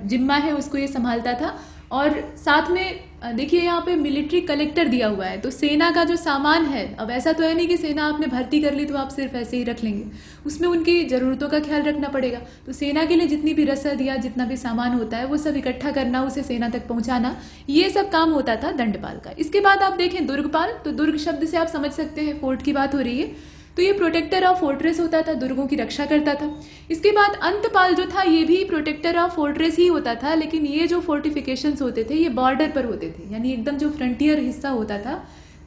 जिम्मा है उसको ये संभालता था। और साथ में देखिए यहाँ पे मिलिट्री कलेक्टर दिया हुआ है, तो सेना का जो सामान है, अब ऐसा तो है नहीं कि सेना आपने भर्ती कर ली तो आप सिर्फ ऐसे ही रख लेंगे, उसमें उनकी ज़रूरतों का ख्याल रखना पड़ेगा। तो सेना के लिए जितनी भी रसद या जितना भी सामान होता है वो सब इकट्ठा करना, उसे सेना तक पहुंचाना, ये सब काम होता था दंडपाल का। इसके बाद आप देखें दुर्गपाल, तो दुर्ग शब्द से आप समझ सकते हैं फोर्ट की बात हो रही है, तो ये प्रोटेक्टर ऑफ फोर्ट्रेस होता था, दुर्गों की रक्षा करता था। इसके बाद अंतपाल जो था ये भी प्रोटेक्टर ऑफ फोर्ट्रेस ही होता था, लेकिन ये जो फोर्टिफिकेशंस होते थे ये बॉर्डर पर होते थे, यानी एकदम जो फ्रंटियर हिस्सा होता था,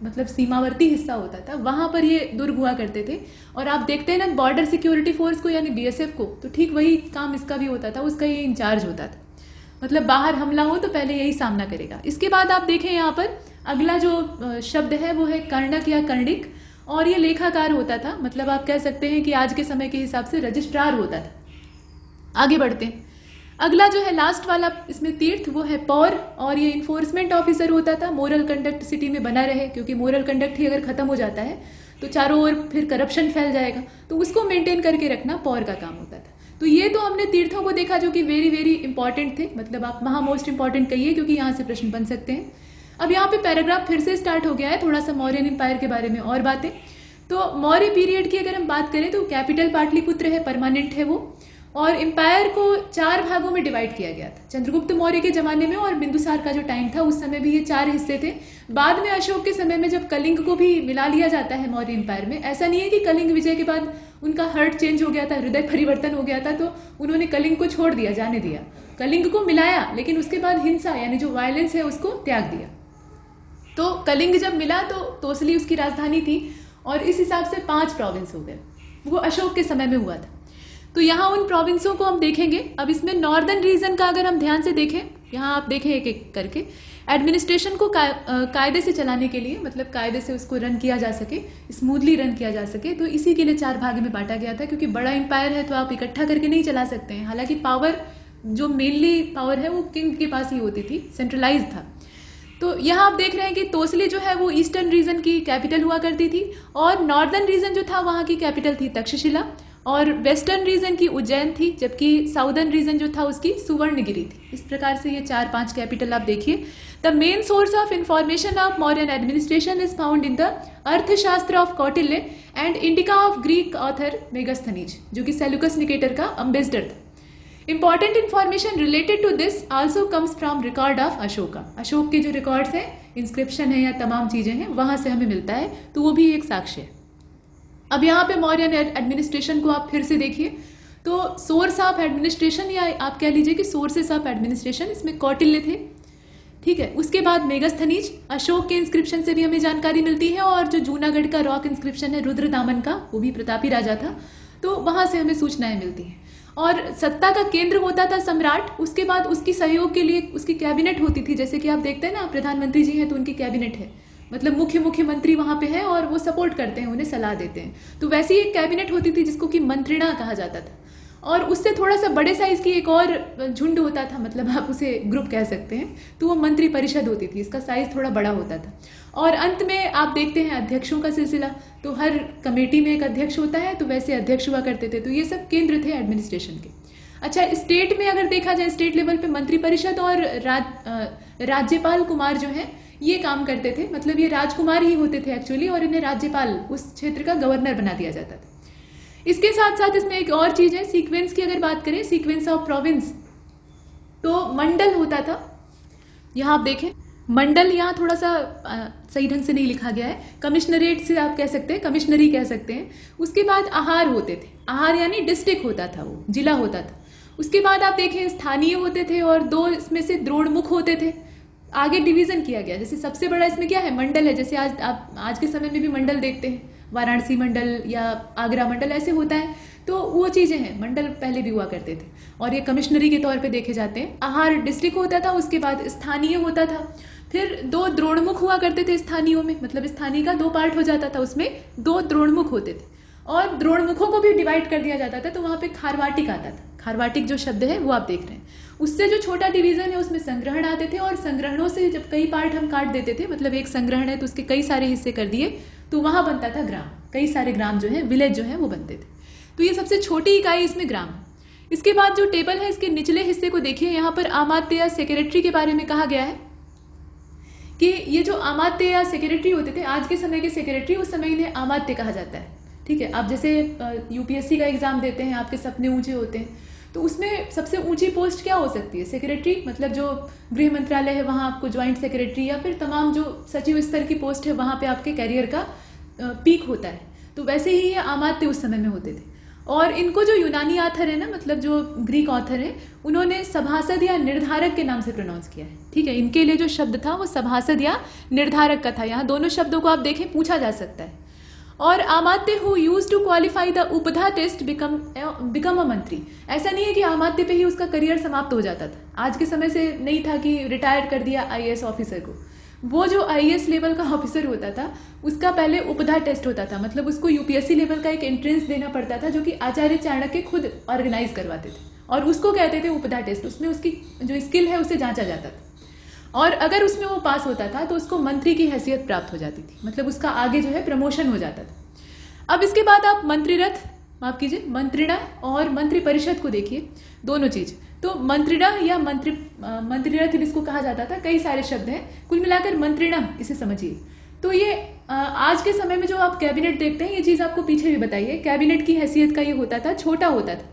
मतलब सीमावर्ती हिस्सा होता था, वहां पर ये दुर्ग हुआ करते थे। और आप देखते हैं ना बॉर्डर सिक्योरिटी फोर्स को यानी बीएसएफ को, तो ठीक वही काम इसका भी होता था, उसका ये इंचार्ज होता था, मतलब बाहर हमला हो तो पहले यही सामना करेगा। इसके बाद आप देखें यहाँ पर अगला जो शब्द है वो है कर्णक या कर्णिक, और ये लेखाकार होता था, मतलब आप कह सकते हैं कि आज के समय के हिसाब से रजिस्ट्रार होता था। आगे बढ़ते हैं, अगला जो है लास्ट वाला इसमें तीर्थ, वो है पौर, और ये इन्फोर्समेंट ऑफिसर होता था। मोरल कंडक्ट सिटी में बना रहे, क्योंकि मोरल कंडक्ट ही अगर खत्म हो जाता है तो चारों ओर फिर करप्शन फैल जाएगा, तो उसको मेंटेन करके रखना पौर का काम होता था। तो ये तो हमने तीर्थों को देखा जो कि वेरी वेरी इंपॉर्टेंट थे, मतलब आप वहाँ मोस्ट इंपॉर्टेंट कहिए क्योंकि यहाँ से प्रश्न बन सकते हैं। अब यहाँ पे पैराग्राफ फिर से स्टार्ट हो गया है, थोड़ा सा मौर्यन एम्पायर के बारे में और बातें। तो मौर्य पीरियड की अगर हम बात करें तो कैपिटल पाटलिपुत्र है, परमानेंट है वो, और एम्पायर को 4 भागों में डिवाइड किया गया था चंद्रगुप्त मौर्य के जमाने में, और बिंदुसार का जो टाइम था उस समय भी ये 4 हिस्से थे। बाद में अशोक के समय में जब कलिंग को भी मिला लिया जाता है मौर्य एम्पायर में, ऐसा नहीं है कि कलिंग विजय के बाद उनका हार्ट चेंज हो गया था, हृदय परिवर्तन हो गया था, तो उन्होंने कलिंग को छोड़ दिया, जाने दिया, कलिंग को मिलाया, लेकिन उसके बाद हिंसा यानी जो वायलेंस है उसको त्याग दिया। तो कलिंग जब मिला तो तोसली उसकी राजधानी थी, और इस हिसाब से 5 प्रोविंस हो गए, वो अशोक के समय में हुआ था। तो यहाँ उन प्रोविंसों को हम देखेंगे। अब इसमें नॉर्दर्न रीजन का अगर हम ध्यान से देखें, यहाँ आप देखें एक एक करके, एडमिनिस्ट्रेशन को कायदे से चलाने के लिए, मतलब कायदे से उसको रन किया जा सके, स्मूथली रन किया जा सके, तो इसी के लिए 4 भाग में बांटा गया था, क्योंकि बड़ा एम्पायर है तो आप इकट्ठा करके नहीं चला सकते हैं। हालांकि पावर जो मेनली पावर है वो किंग के पास ही होती थी, सेंट्रलाइज था। तो यहाँ आप देख रहे हैं कि तोसली जो है वो ईस्टर्न रीजन की कैपिटल हुआ करती थी, और नॉर्दर्न रीजन जो था वहाँ की कैपिटल थी तक्षशिला, और वेस्टर्न रीजन की उज्जैन थी, जबकि साउदर्न रीजन जो था उसकी सुवर्णगिरी थी। इस प्रकार से ये 4-5 कैपिटल आप देखिए। The main source of information of Mauryan administration is found in the Arthashastra of Kautilya and Indica of Greek author Megasthenes, जो कि सेल्यूकस निकेटर का अम्बेसडर था। Important information related to this also comes from record of Ashoka. Ashok के जो records हैं, inscription है या तमाम चीजें हैं, वहां से हमें मिलता है, तो वो भी एक साक्ष्य है। अब यहाँ पे मौर्यन एडमिनिस्ट्रेशन को आप फिर से देखिए, तो सोर्स ऑफ एडमिनिस्ट्रेशन या आप कह लीजिए कि सोर्सेस ऑफ एडमिनिस्ट्रेशन, इसमें कौटिल्य थे, ठीक है। उसके बाद मेगास्थनीज, अशोक के इंस्क्रिप्शन से भी हमें जानकारी मिलती है, और जो जूनागढ़ का रॉक इंस्क्रिप्शन है रुद्रदामन का, वो भी प्रतापी राजा था, तो वहां से हमें सूचनाएं मिलती हैं। और सत्ता का केंद्र होता था सम्राट, उसके बाद उसकी सहयोग के लिए उसकी कैबिनेट होती थी। जैसे कि आप देखते हैं ना, प्रधानमंत्री जी हैं तो उनकी कैबिनेट है, मतलब मुख्यमंत्री वहां पे है और वो सपोर्ट करते हैं, उन्हें सलाह देते हैं। तो वैसी एक कैबिनेट होती थी जिसको कि मंत्रिणा कहा जाता था। और उससे थोड़ा सा बड़े साइज की एक और झुंड होता था, मतलब आप उसे ग्रुप कह सकते हैं, तो वो मंत्री परिषद होती थी, इसका साइज थोड़ा बड़ा होता था। और अंत में आप देखते हैं अध्यक्षों का सिलसिला, तो हर कमेटी में एक अध्यक्ष होता है, तो वैसे अध्यक्ष हुआ करते थे। तो ये सब केंद्र थे एडमिनिस्ट्रेशन के। अच्छा, स्टेट में अगर देखा जाए, स्टेट लेवल पे मंत्री परिषद और राज्यपाल कुमार जो है ये काम करते थे, मतलब ये राजकुमार ही होते थे एक्चुअली, और इन्हें राज्यपाल, उस क्षेत्र का गवर्नर बना दिया जाता था। इसके साथ साथ इसमें एक और चीज है, सीक्वेंस की अगर बात करें, सीक्वेंस ऑफ प्रोविंस, तो मंडल होता था। यहाँ आप देखें, मंडल यहाँ थोड़ा सा सही ढंग से नहीं लिखा गया है, कमिश्नरेट से आप कह सकते हैं, कमिश्नरी कह सकते हैं। उसके बाद आहार होते थे, आहार यानी डिस्ट्रिक्ट होता था, वो जिला होता था। उसके बाद आप देखें स्थानीय होते थे, और 2 इसमें से द्रोणमुख होते थे। आगे डिवीजन किया गया, जैसे सबसे बड़ा इसमें क्या है, मंडल है। जैसे आज के समय में भी मंडल देखते हैं, वाराणसी मंडल या आगरा मंडल ऐसे होता है, तो वो चीजें हैं, मंडल पहले भी हुआ करते थे, और ये कमिश्नरी के तौर पे देखे जाते हैं। आहार डिस्ट्रिक्ट होता था, उसके बाद स्थानीय होता था, फिर 2 द्रोणमुख हुआ करते थे स्थानीयों में, मतलब स्थानीय का 2 पार्ट हो जाता था, उसमें 2 द्रोणमुख होते थे, और द्रोणमुखों को भी डिवाइड कर दिया जाता था। तो वहां पे खारवाटिक आता था, खारवाटिक जो शब्द है वो आप देख रहे हैं। उससे जो छोटा डिवीजन है उसमें संग्रहण आते थे, और संग्रहणों से जब कई पार्ट हम काट देते थे, मतलब एक संग्रहण है तो उसके कई सारे हिस्से कर दिए, तो वहां बनता था ग्राम। कई सारे ग्राम जो है, विलेज जो है वो बनते थे। तो ये सबसे छोटी इकाई इसमें ग्राम है। इसके बाद जो टेबल है, इसके निचले हिस्से को देखिए, यहाँ पर आमात्य या सेक्रेटरी के बारे में कहा गया है कि ये जो आमात्य या सेक्रेटरी होते थे, आज के समय के सेक्रेटरी, उस समय इन्हें आमात्य कहा जाता है, ठीक है। आप जैसे यूपीएससी का एग्जाम देते हैं, आपके सपने ऊंचे होते हैं, तो उसमें सबसे ऊंची पोस्ट क्या हो सकती है, सेक्रेटरी, मतलब जो गृह मंत्रालय है वहां आपको ज्वाइंट सेक्रेटरी या फिर तमाम जो सचिव स्तर की पोस्ट है, वहां पे आपके कैरियर का पीक होता है। तो वैसे ही ये आमात्य उस समय में होते थे। और इनको जो यूनानी ऑथर है ना, मतलब जो ग्रीक ऑथर है, उन्होंने सभासद या निर्धारक के नाम से प्रोनाउंस किया है, ठीक है। इनके लिए जो शब्द था वो सभासद या निर्धारक का था। यहाँ दोनों शब्दों को आप देखें, पूछा जा सकता है। और amatya who use to qualify the upadha test become a mantri. ऐसा नहीं है कि आमात्य पे ही उसका करियर समाप्त हो जाता था। आज के समय से नहीं था कि रिटायर कर दिया आईएएस ऑफिसर को। वो जो आईएएस लेवल का ऑफिसर होता था, उसका पहले उपधा टेस्ट होता था, मतलब उसको यूपीएससी लेवल का एक एंट्रेंस देना पड़ता था, जो कि आचार्य चाणक्य खुद ऑर्गेनाइज करवाते थे, और उसको कहते थे उपधा टेस्ट। उसमें उसकी जो स्किल है उसे जांचा जाता था, और अगर उसमें वो पास होता था तो उसको मंत्री की हैसियत प्राप्त हो जाती थी, मतलब उसका आगे जो है प्रमोशन हो जाता था। अब इसके बाद आप मंत्रीरथ, माफ कीजिए, मंत्रिणा और मंत्री परिषद को देखिए, दोनों चीज। तो मंत्रिणा या मंत्रीरथ इसको कहा जाता था, कई सारे शब्द हैं, कुल मिलाकर मंत्रिणा इसे समझिए। तो ये आज के समय में जो आप कैबिनेट देखते हैं, ये चीज आपको पीछे भी बताइए, कैबिनेट की हैसियत का ये होता था, छोटा होता था।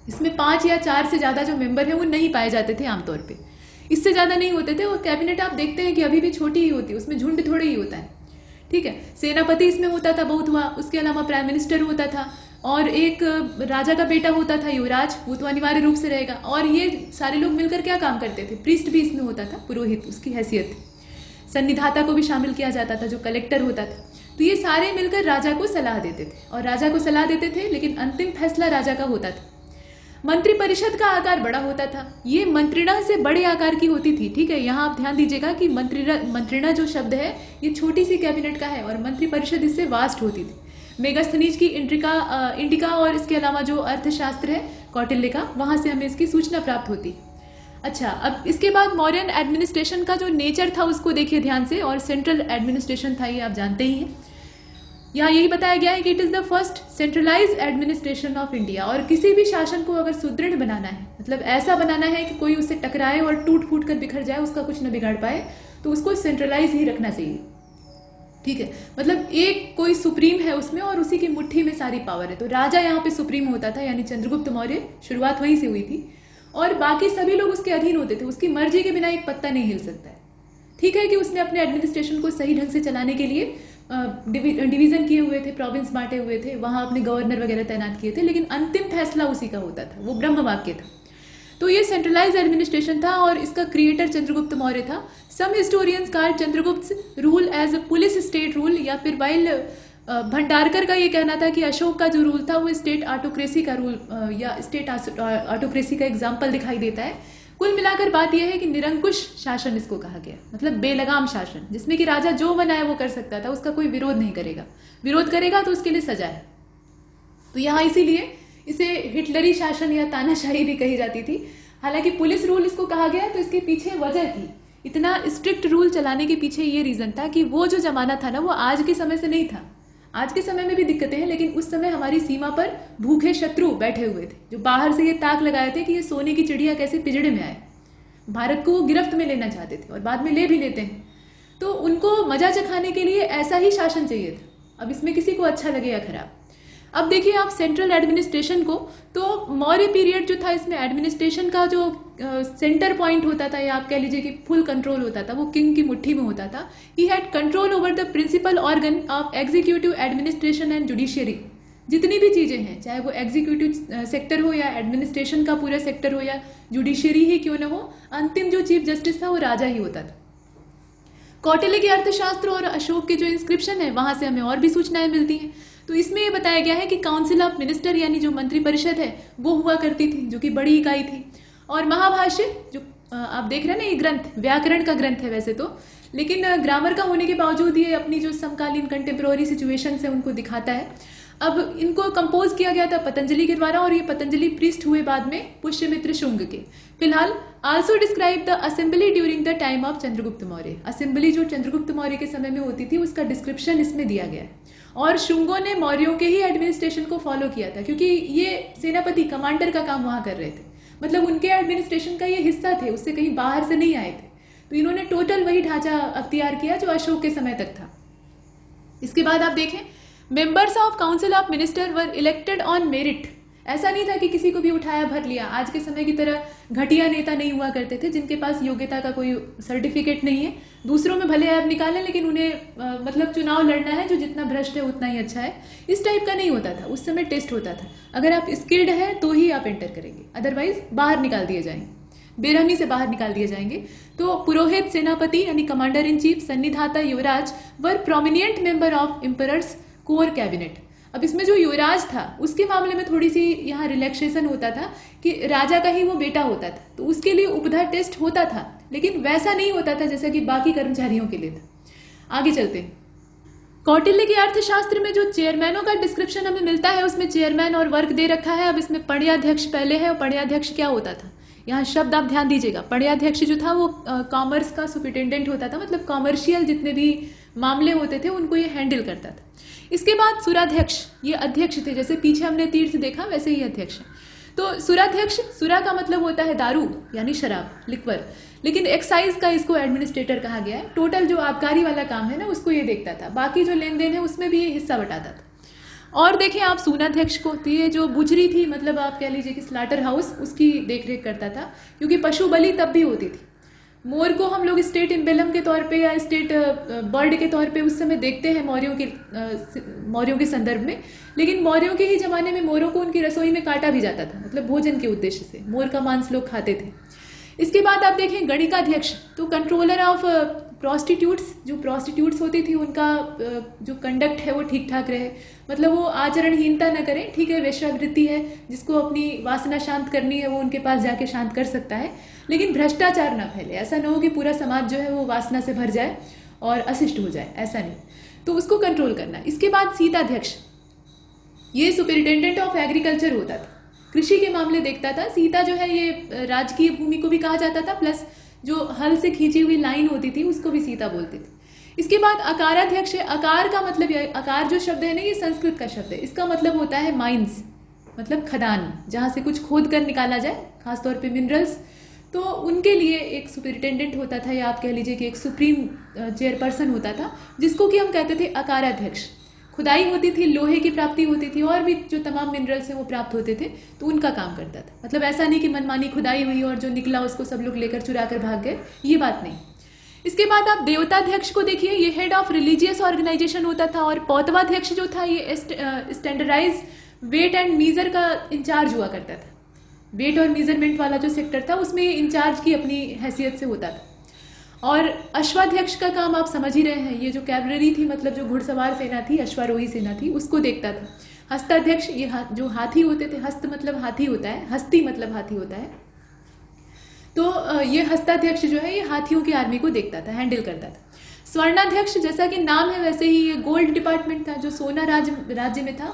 इसमें 5 या 4 से ज्यादा जो मेंबर है वो नहीं पाए जाते थे आमतौर पर, इससे ज्यादा नहीं होते थे। और कैबिनेट आप देखते हैं कि अभी भी छोटी ही होती है, उसमें झुंड थोड़े ही होता है, ठीक है। सेनापति इसमें होता था बहुत हुआ, उसके अलावा प्राइम मिनिस्टर होता था, और एक राजा का बेटा होता था युवराज, वो तो अनिवार्य रूप से रहेगा। और ये सारे लोग मिलकर क्या काम करते थे, प्रीस्ट भी इसमें होता था, पुरोहित उसकी हैसियत थी। सन्निधाता को भी शामिल किया जाता था, जो कलेक्टर होता था। तो ये सारे मिलकर राजा को सलाह देते थे, और राजा को सलाह देते थे, लेकिन अंतिम फैसला राजा का होता था। मंत्री परिषद का आकार बड़ा होता था, ये मंत्रिणा से बड़े आकार की होती थी, ठीक है। यहाँ आप ध्यान दीजिएगा कि मंत्रिणा जो शब्द है ये छोटी सी कैबिनेट का है, और मंत्री परिषद इससे वास्ट होती थी। मेगास्थनीज की इंडिका और इसके अलावा जो अर्थशास्त्र है कौटिल्य का, वहां से हमें इसकी सूचना प्राप्त होती। अच्छा, अब इसके बाद मौर्यन एडमिनिस्ट्रेशन का जो नेचर था उसको देखिए ध्यान से, और सेंट्रल एडमिनिस्ट्रेशन था, ये आप जानते ही हैं। यहाँ यही बताया गया है कि it is the first centralised administration of India. और किसी भी शासन को अगर सुदृढ़ बनाना है, मतलब ऐसा बनाना है कि कोई उससे टकराए और टूट फूट कर बिखर जाए, उसका कुछ न बिगाड़ पाए, तो उसको सेंट्रलाइज ही रखना चाहिए। ठीक है, मतलब एक कोई सुप्रीम है उसमें और उसी की मुट्ठी में सारी पावर है। तो राजा यहाँ पे सुप्रीम होता था, यानी चंद्रगुप्त मौर्य, शुरुआत वहीं से हुई थी, और बाकी सभी लोग उसके अधीन होते थे। उसकी मर्जी के बिना एक पत्ता नहीं हिल सकता है। ठीक है कि उसने अपने एडमिनिस्ट्रेशन को सही ढंग से चलाने के लिए डिवीजन किए हुए थे, प्रोविंस बांटे हुए थे, वहां अपने गवर्नर वगैरह तैनात किए थे, लेकिन अंतिम फैसला उसी का होता था, वो ब्रह्म वाक्य था। तो ये सेंट्रलाइज एडमिनिस्ट्रेशन था और इसका क्रिएटर चंद्रगुप्त मौर्य था। Some historians call Chandragupta rule as a police state rule, या फिर वाइल भंडारकर का ये कहना था कि अशोक का जो रूल था वो स्टेट ऑटोक्रेसी का रूल या स्टेट ऑटोक्रेसी का एग्जाम्पल दिखाई देता है। कुल मिलाकर बात यह है कि निरंकुश शासन इसको कहा गया, मतलब बेलगाम शासन, जिसमें कि राजा जो बनाए वो कर सकता था, उसका कोई विरोध नहीं करेगा, विरोध करेगा तो उसके लिए सजा है। तो यहाँ इसीलिए इसे हिटलरी शासन या तानाशाही भी कही जाती थी। हालांकि पुलिस रूल इसको कहा गया, तो इसके पीछे वजह थी, इतना स्ट्रिक्ट रूल चलाने के पीछे ये रीजन था कि वो जो जमाना था ना, वो आज के समय से नहीं था। आज के समय में भी दिक्कतें हैं, लेकिन उस समय हमारी सीमा पर भूखे शत्रु बैठे हुए थे, जो बाहर से ये ताक लगाए थे कि ये सोने की चिड़िया कैसे पिंजड़े में आए। भारत को वो गिरफ्त में लेना चाहते थे और बाद में ले भी लेते हैं। तो उनको मजा चखाने के लिए ऐसा ही शासन चाहिए था। अब इसमें किसी को अच्छा लगे या खराब। अब देखिए आप सेंट्रल एडमिनिस्ट्रेशन को, तो मौर्य पीरियड जो था, इसमें एडमिनिस्ट्रेशन का जो सेंटर पॉइंट होता था, या आप कह लीजिए कि फुल कंट्रोल होता था, वो किंग की मुट्ठी में होता था। He had control over the principal organ of executive administration and judiciary. जितनी भी चीजें हैं, चाहे वो एग्जीक्यूटिव सेक्टर हो या एडमिनिस्ट्रेशन का पूरा सेक्टर हो या जुडिशियरी ही क्यों न हो, अंतिम जो चीफ जस्टिस था वो राजा ही होता था। कौटिल्य के अर्थशास्त्र और अशोक के जो इंस्क्रिप्शन है, वहां से हमें और भी सूचनाएं मिलती हैं। तो इसमें यह बताया गया है कि काउंसिल ऑफ मिनिस्टर, यानी जो मंत्री परिषद है, वो हुआ करती थी, जो कि बड़ी इकाई थी। और महाभाष्य, जो आप देख रहे हैं ना, ये ग्रंथ व्याकरण का ग्रंथ है वैसे तो, लेकिन ग्रामर का होने के बावजूद ये अपनी जो समकालीन कंटेम्प्रोरी सिचुएशन है उनको दिखाता है। अब इनको कंपोज किया गया था पतंजलि के द्वारा, और ये पतंजलि प्रीस्ट हुए बाद में पुष्यमित्र शुंग के। फिलहाल also describe the assembly during the time of Chandragupta Maurya. Assembly जो चंद्रगुप्त मौर्य के समय में होती थी, उसका डिस्क्रिप्शन इसमें दिया गया है। और शुंगों ने मौर्यों के ही एडमिनिस्ट्रेशन को फॉलो किया था, क्योंकि ये सेनापति कमांडर का काम वहां कर रहे थे, मतलब उनके एडमिनिस्ट्रेशन का ये हिस्सा थे, उससे कहीं बाहर से नहीं आए थे। तो इन्होंने टोटल वही ढांचा अख्तियार किया जो अशोक के समय तक था। इसके बाद आप देखें, members of council of minister were elected on merit. ऐसा नहीं था कि किसी को भी उठाया भर लिया। आज के समय की तरह घटिया नेता नहीं हुआ करते थे जिनके पास योग्यता का कोई सर्टिफिकेट नहीं है, दूसरों में भले ऐप निकालें, लेकिन उन्हें मतलब चुनाव लड़ना है, जो जितना भ्रष्ट है उतना ही अच्छा है, इस टाइप का नहीं होता था। उस समय टेस्ट होता था, अगर आप स्किल्ड हैं तो ही आप एंटर करेंगे, अदरवाइज बाहर निकाल दिए जाएंगे, बेरहमी से बाहर निकाल दिए जाएंगे। तो पुरोहित, सेनापति यानी commander in chief, sannidhata, yuvraj were prominent member of emperor's core cabinet. अब इसमें जो युवराज था उसके मामले में थोड़ी सी यहाँ रिलैक्सेशन होता था कि राजा का ही वो बेटा होता था, तो उसके लिए उपधा टेस्ट होता था, लेकिन वैसा नहीं होता था जैसा कि बाकी कर्मचारियों के लिए था। आगे चलते हैं। कौटिल्य के अर्थशास्त्र में जो चेयरमैनों का डिस्क्रिप्शन हमें मिलता है, उसमें चेयरमैन और वर्ग दे रखा है। अब इसमें पण्याध्यक्ष पहले है, और पण्याध्यक्ष क्या होता था, यहाँ शब्द आप ध्यान दीजिएगा। पण्याध्यक्ष जो था वो कॉमर्स का सुपरिटेंडेंट होता था, मतलब कॉमर्शियल जितने भी मामले होते थे उनको ये हैंडल करता था। इसके बाद सुराध्यक्ष, ये अध्यक्ष थे, जैसे पीछे हमने तीर्थ देखा वैसे ही अध्यक्ष है। तो सुराध्यक्ष, सुरा का मतलब होता है दारू यानी शराब, लिक्वर, लेकिन एक्साइज का इसको एडमिनिस्ट्रेटर कहा गया है। टोटल जो आबकारी वाला काम है ना, उसको ये देखता था, बाकी जो लेन देन है उसमें भी ये हिस्सा बटाता था। और देखें आप सूनाध्यक्ष को, तो ये जो बुचरी थी, मतलब आप कह लीजिए कि स्लाटर हाउस, उसकी देखरेख करता था, क्योंकि पशु बलि तब भी होती थी। मोर को हम लोग स्टेट एम्बेलम के तौर पे या स्टेट बर्ड के तौर पे उस समय देखते हैं मौर्यों के संदर्भ में, लेकिन मौर्यों के ही जमाने में मोरों को उनकी रसोई में काटा भी जाता था, मतलब भोजन के उद्देश्य से मोर का मांस लोग खाते थे। इसके बाद आप देखें गणिकाध्यक्ष, तो कंट्रोलर ऑफ प्रोस्टिट्यूट्स, जो प्रोस्टिट्यूट्स होती थी उनका जो कंडक्ट है वो ठीक ठाक रहे, मतलब वो आचरणहीनता न करें। ठीक है, वेश्यावृत्ति है, जिसको अपनी वासना शांत करनी है वो उनके पास जाके शांत कर सकता है, लेकिन भ्रष्टाचार ना फैले। ऐसा ना हो कि पूरा समाज जो है वो वासना से भर जाए और अशिष्ट हो जाए, ऐसा नहीं, तो उसको कंट्रोल करना। इसके बाद सीताध्यक्ष, ये सुपरिटेंडेंट ऑफ एग्रीकल्चर होता था, कृषि के मामले देखता था। सीता जो है ये राजकीय भूमि को भी कहा जाता था, प्लस जो हल से खींची हुई लाइन होती थी उसको भी सीता बोलते थे। इसके बाद अकाराध्यक्ष है। अकार का मतलब अकार जो शब्द है ना, ये संस्कृत का शब्द है। इसका मतलब होता है माइंस, मतलब खदान, जहाँ से कुछ खोद कर निकाला जाए, खासतौर पे मिनरल्स। तो उनके लिए एक सुपरिटेंडेंट होता था, या आप कह लीजिए कि एक सुप्रीम चेयरपर्सन होता था, जिसको कि हम कहते थे अकाराध्यक्ष। खुदाई होती थी, लोहे की प्राप्ति होती थी, और भी जो तमाम मिनरल्स हैं वो प्राप्त होते थे, तो उनका काम करता था। मतलब ऐसा नहीं कि मनमानी खुदाई हुई और जो निकला उसको सब लोग लेकर चुरा कर भाग गए, ये बात नहीं। इसके बाद आप देवताध्यक्ष को देखिए, ये हेड ऑफ रिलीजियस ऑर्गेनाइजेशन होता था। और पौतवाध्यक्ष जो था, ये स्टैंडर्डाइज वेट एंड मीजर का इंचार्ज हुआ करता था। वेट और मेजरमेंट वाला जो सेक्टर था, उसमें इंचार्ज की अपनी हैसियत से होता था। और अश्वाध्यक्ष का काम आप समझ ही रहे हैं, ये जो कैवलरी थी, मतलब जो घुड़सवार सेना थी, अश्वारोही सेना थी, उसको देखता था। हस्ताध्यक्ष, ये जो हाथी होते थे, हस्त मतलब हाथी होता है, हस्ती मतलब हाथी होता है, तो ये हस्ताध्यक्ष जो है ये हाथियों की आर्मी को देखता था, हैंडल करता था। स्वर्णाध्यक्ष, जैसा कि नाम है वैसे ही ये गोल्ड डिपार्टमेंट था, जो सोना राज्य में था।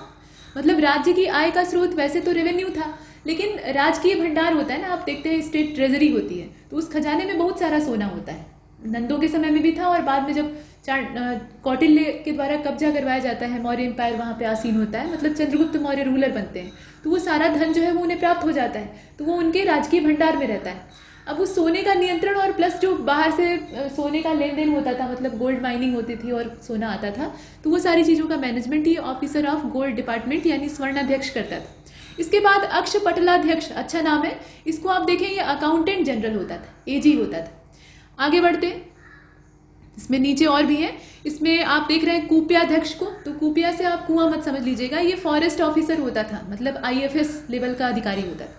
मतलब राज्य की आय का स्रोत वैसे तो रेवेन्यू था, लेकिन राजकीय भंडार होता है ना, आप देखते हैं स्टेट ट्रेजरी होती है, तो उस खजाने में बहुत सारा सोना होता है। नंदों के समय में भी था, और बाद में जब कौटिल्य के द्वारा कब्जा करवाया जाता है, मौर्य एम्पायर वहाँ पे आसीन होता है, मतलब चंद्रगुप्त मौर्य रूलर बनते हैं, तो वो सारा धन जो है वो उन्हें प्राप्त हो जाता है, तो वो उनके राजकीय भंडार में रहता है। अब उस सोने का नियंत्रण और प्लस जो बाहर से सोने का लेन देन होता था, मतलब गोल्ड माइनिंग होती थी और सोना आता था, तो वो सारी चीज़ों का मैनेजमेंट ये ऑफिसर ऑफ गोल्ड डिपार्टमेंट यानी स्वर्णाध्यक्ष करता था। इसके बाद अक्षपटलाध्यक्ष, अच्छा नाम है, इसको आप देखें, ये अकाउंटेंट जनरल होता था, एजी होता था। आगे बढ़ते हैं, इसमें नीचे और भी है। इसमें आप देख रहे हैं कूपियाध्यक्ष को, तो कूपिया से आप कुआं मत समझ लीजिएगा, ये फॉरेस्ट ऑफिसर होता था, मतलब आईएफएस लेवल का अधिकारी होता था,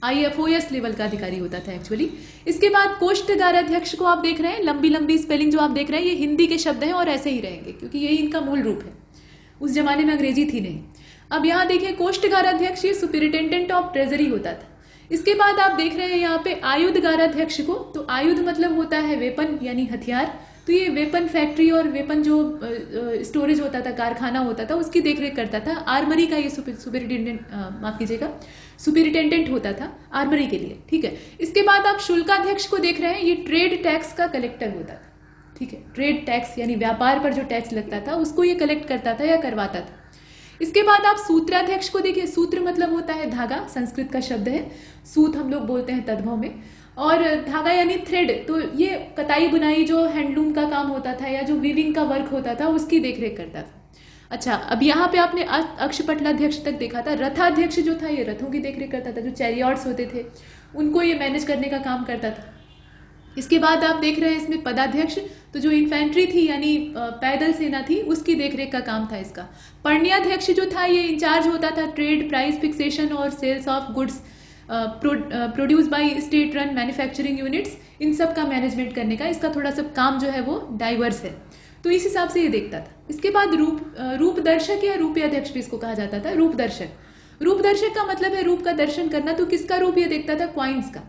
आईएफओएस लेवल का अधिकारी होता था एक्चुअली। इसके बाद कोष्ठगाराध्यक्ष को आप देख रहे हैं, लंबी लंबी स्पेलिंग जो आप देख रहे हैं, ये हिंदी के शब्द हैं और ऐसे ही रहेंगे, क्योंकि यही इनका मूल रूप है, उस जमाने में अंग्रेजी थी नहीं। अब यहाँ देखिए, कोष्ठगाराध्यक्ष ये सुपरिटेंडेंट ऑफ ट्रेजरी होता था। इसके बाद आप देख रहे हैं यहाँ पे आयुधगाराध्यक्ष को, तो आयुध मतलब होता है वेपन यानी हथियार, तो ये वेपन फैक्ट्री और वेपन जो स्टोरेज होता था, कारखाना होता था, उसकी देखरेख करता था। आर्मरी का ये सुपरिटेंडेंट, माफ कीजिएगा, सुपरिटेंडेंट होता था आर्मरी के लिए, ठीक है। इसके बाद आप शुल्काध्यक्ष को देख रहे हैं, ये ट्रेड टैक्स का कलेक्टर होता था, ठीक है। ट्रेड टैक्स यानी व्यापार पर जो टैक्स लगता था उसको ये कलेक्ट करता था या करवाता था। इसके बाद आप सूत्राध्यक्ष को देखिए, सूत्र मतलब होता है धागा, संस्कृत का शब्द है, सूत हम लोग बोलते हैं तद्भव में, और धागा यानी थ्रेड, तो ये कताई बुनाई जो हैंडलूम का काम होता था या जो वीविंग का वर्क होता था उसकी देखरेख करता था। अच्छा, अब यहाँ पे आपने अक्षपटलाध्यक्ष तक देखा था। रथाध्यक्ष जो था ये रथों की देखरेख करता था, जो चैरियट्स होते थे उनको ये मैनेज करने का काम करता था। इसके बाद आप देख रहे हैं इसमें पदाध्यक्ष, तो जो इन्फेंट्री थी यानी पैदल सेना थी उसकी देखरेख का काम था इसका। पर्णियाध्यक्ष जो था ये इंचार्ज होता था ट्रेड, प्राइस फिक्सेशन और sales of goods produce by state run manufacturing units, इन सब का मैनेजमेंट करने का इसका थोड़ा सा काम जो है वो डाइवर्स है, तो इस हिसाब से ये देखता था। इसके बाद रूपदर्शक या रूपयाध्यक्ष भी इसको कहा जाता था। रूपदर्शक का मतलब है रूप का दर्शन करना, तो किसका रूप ये देखता था? क्वाइंस का।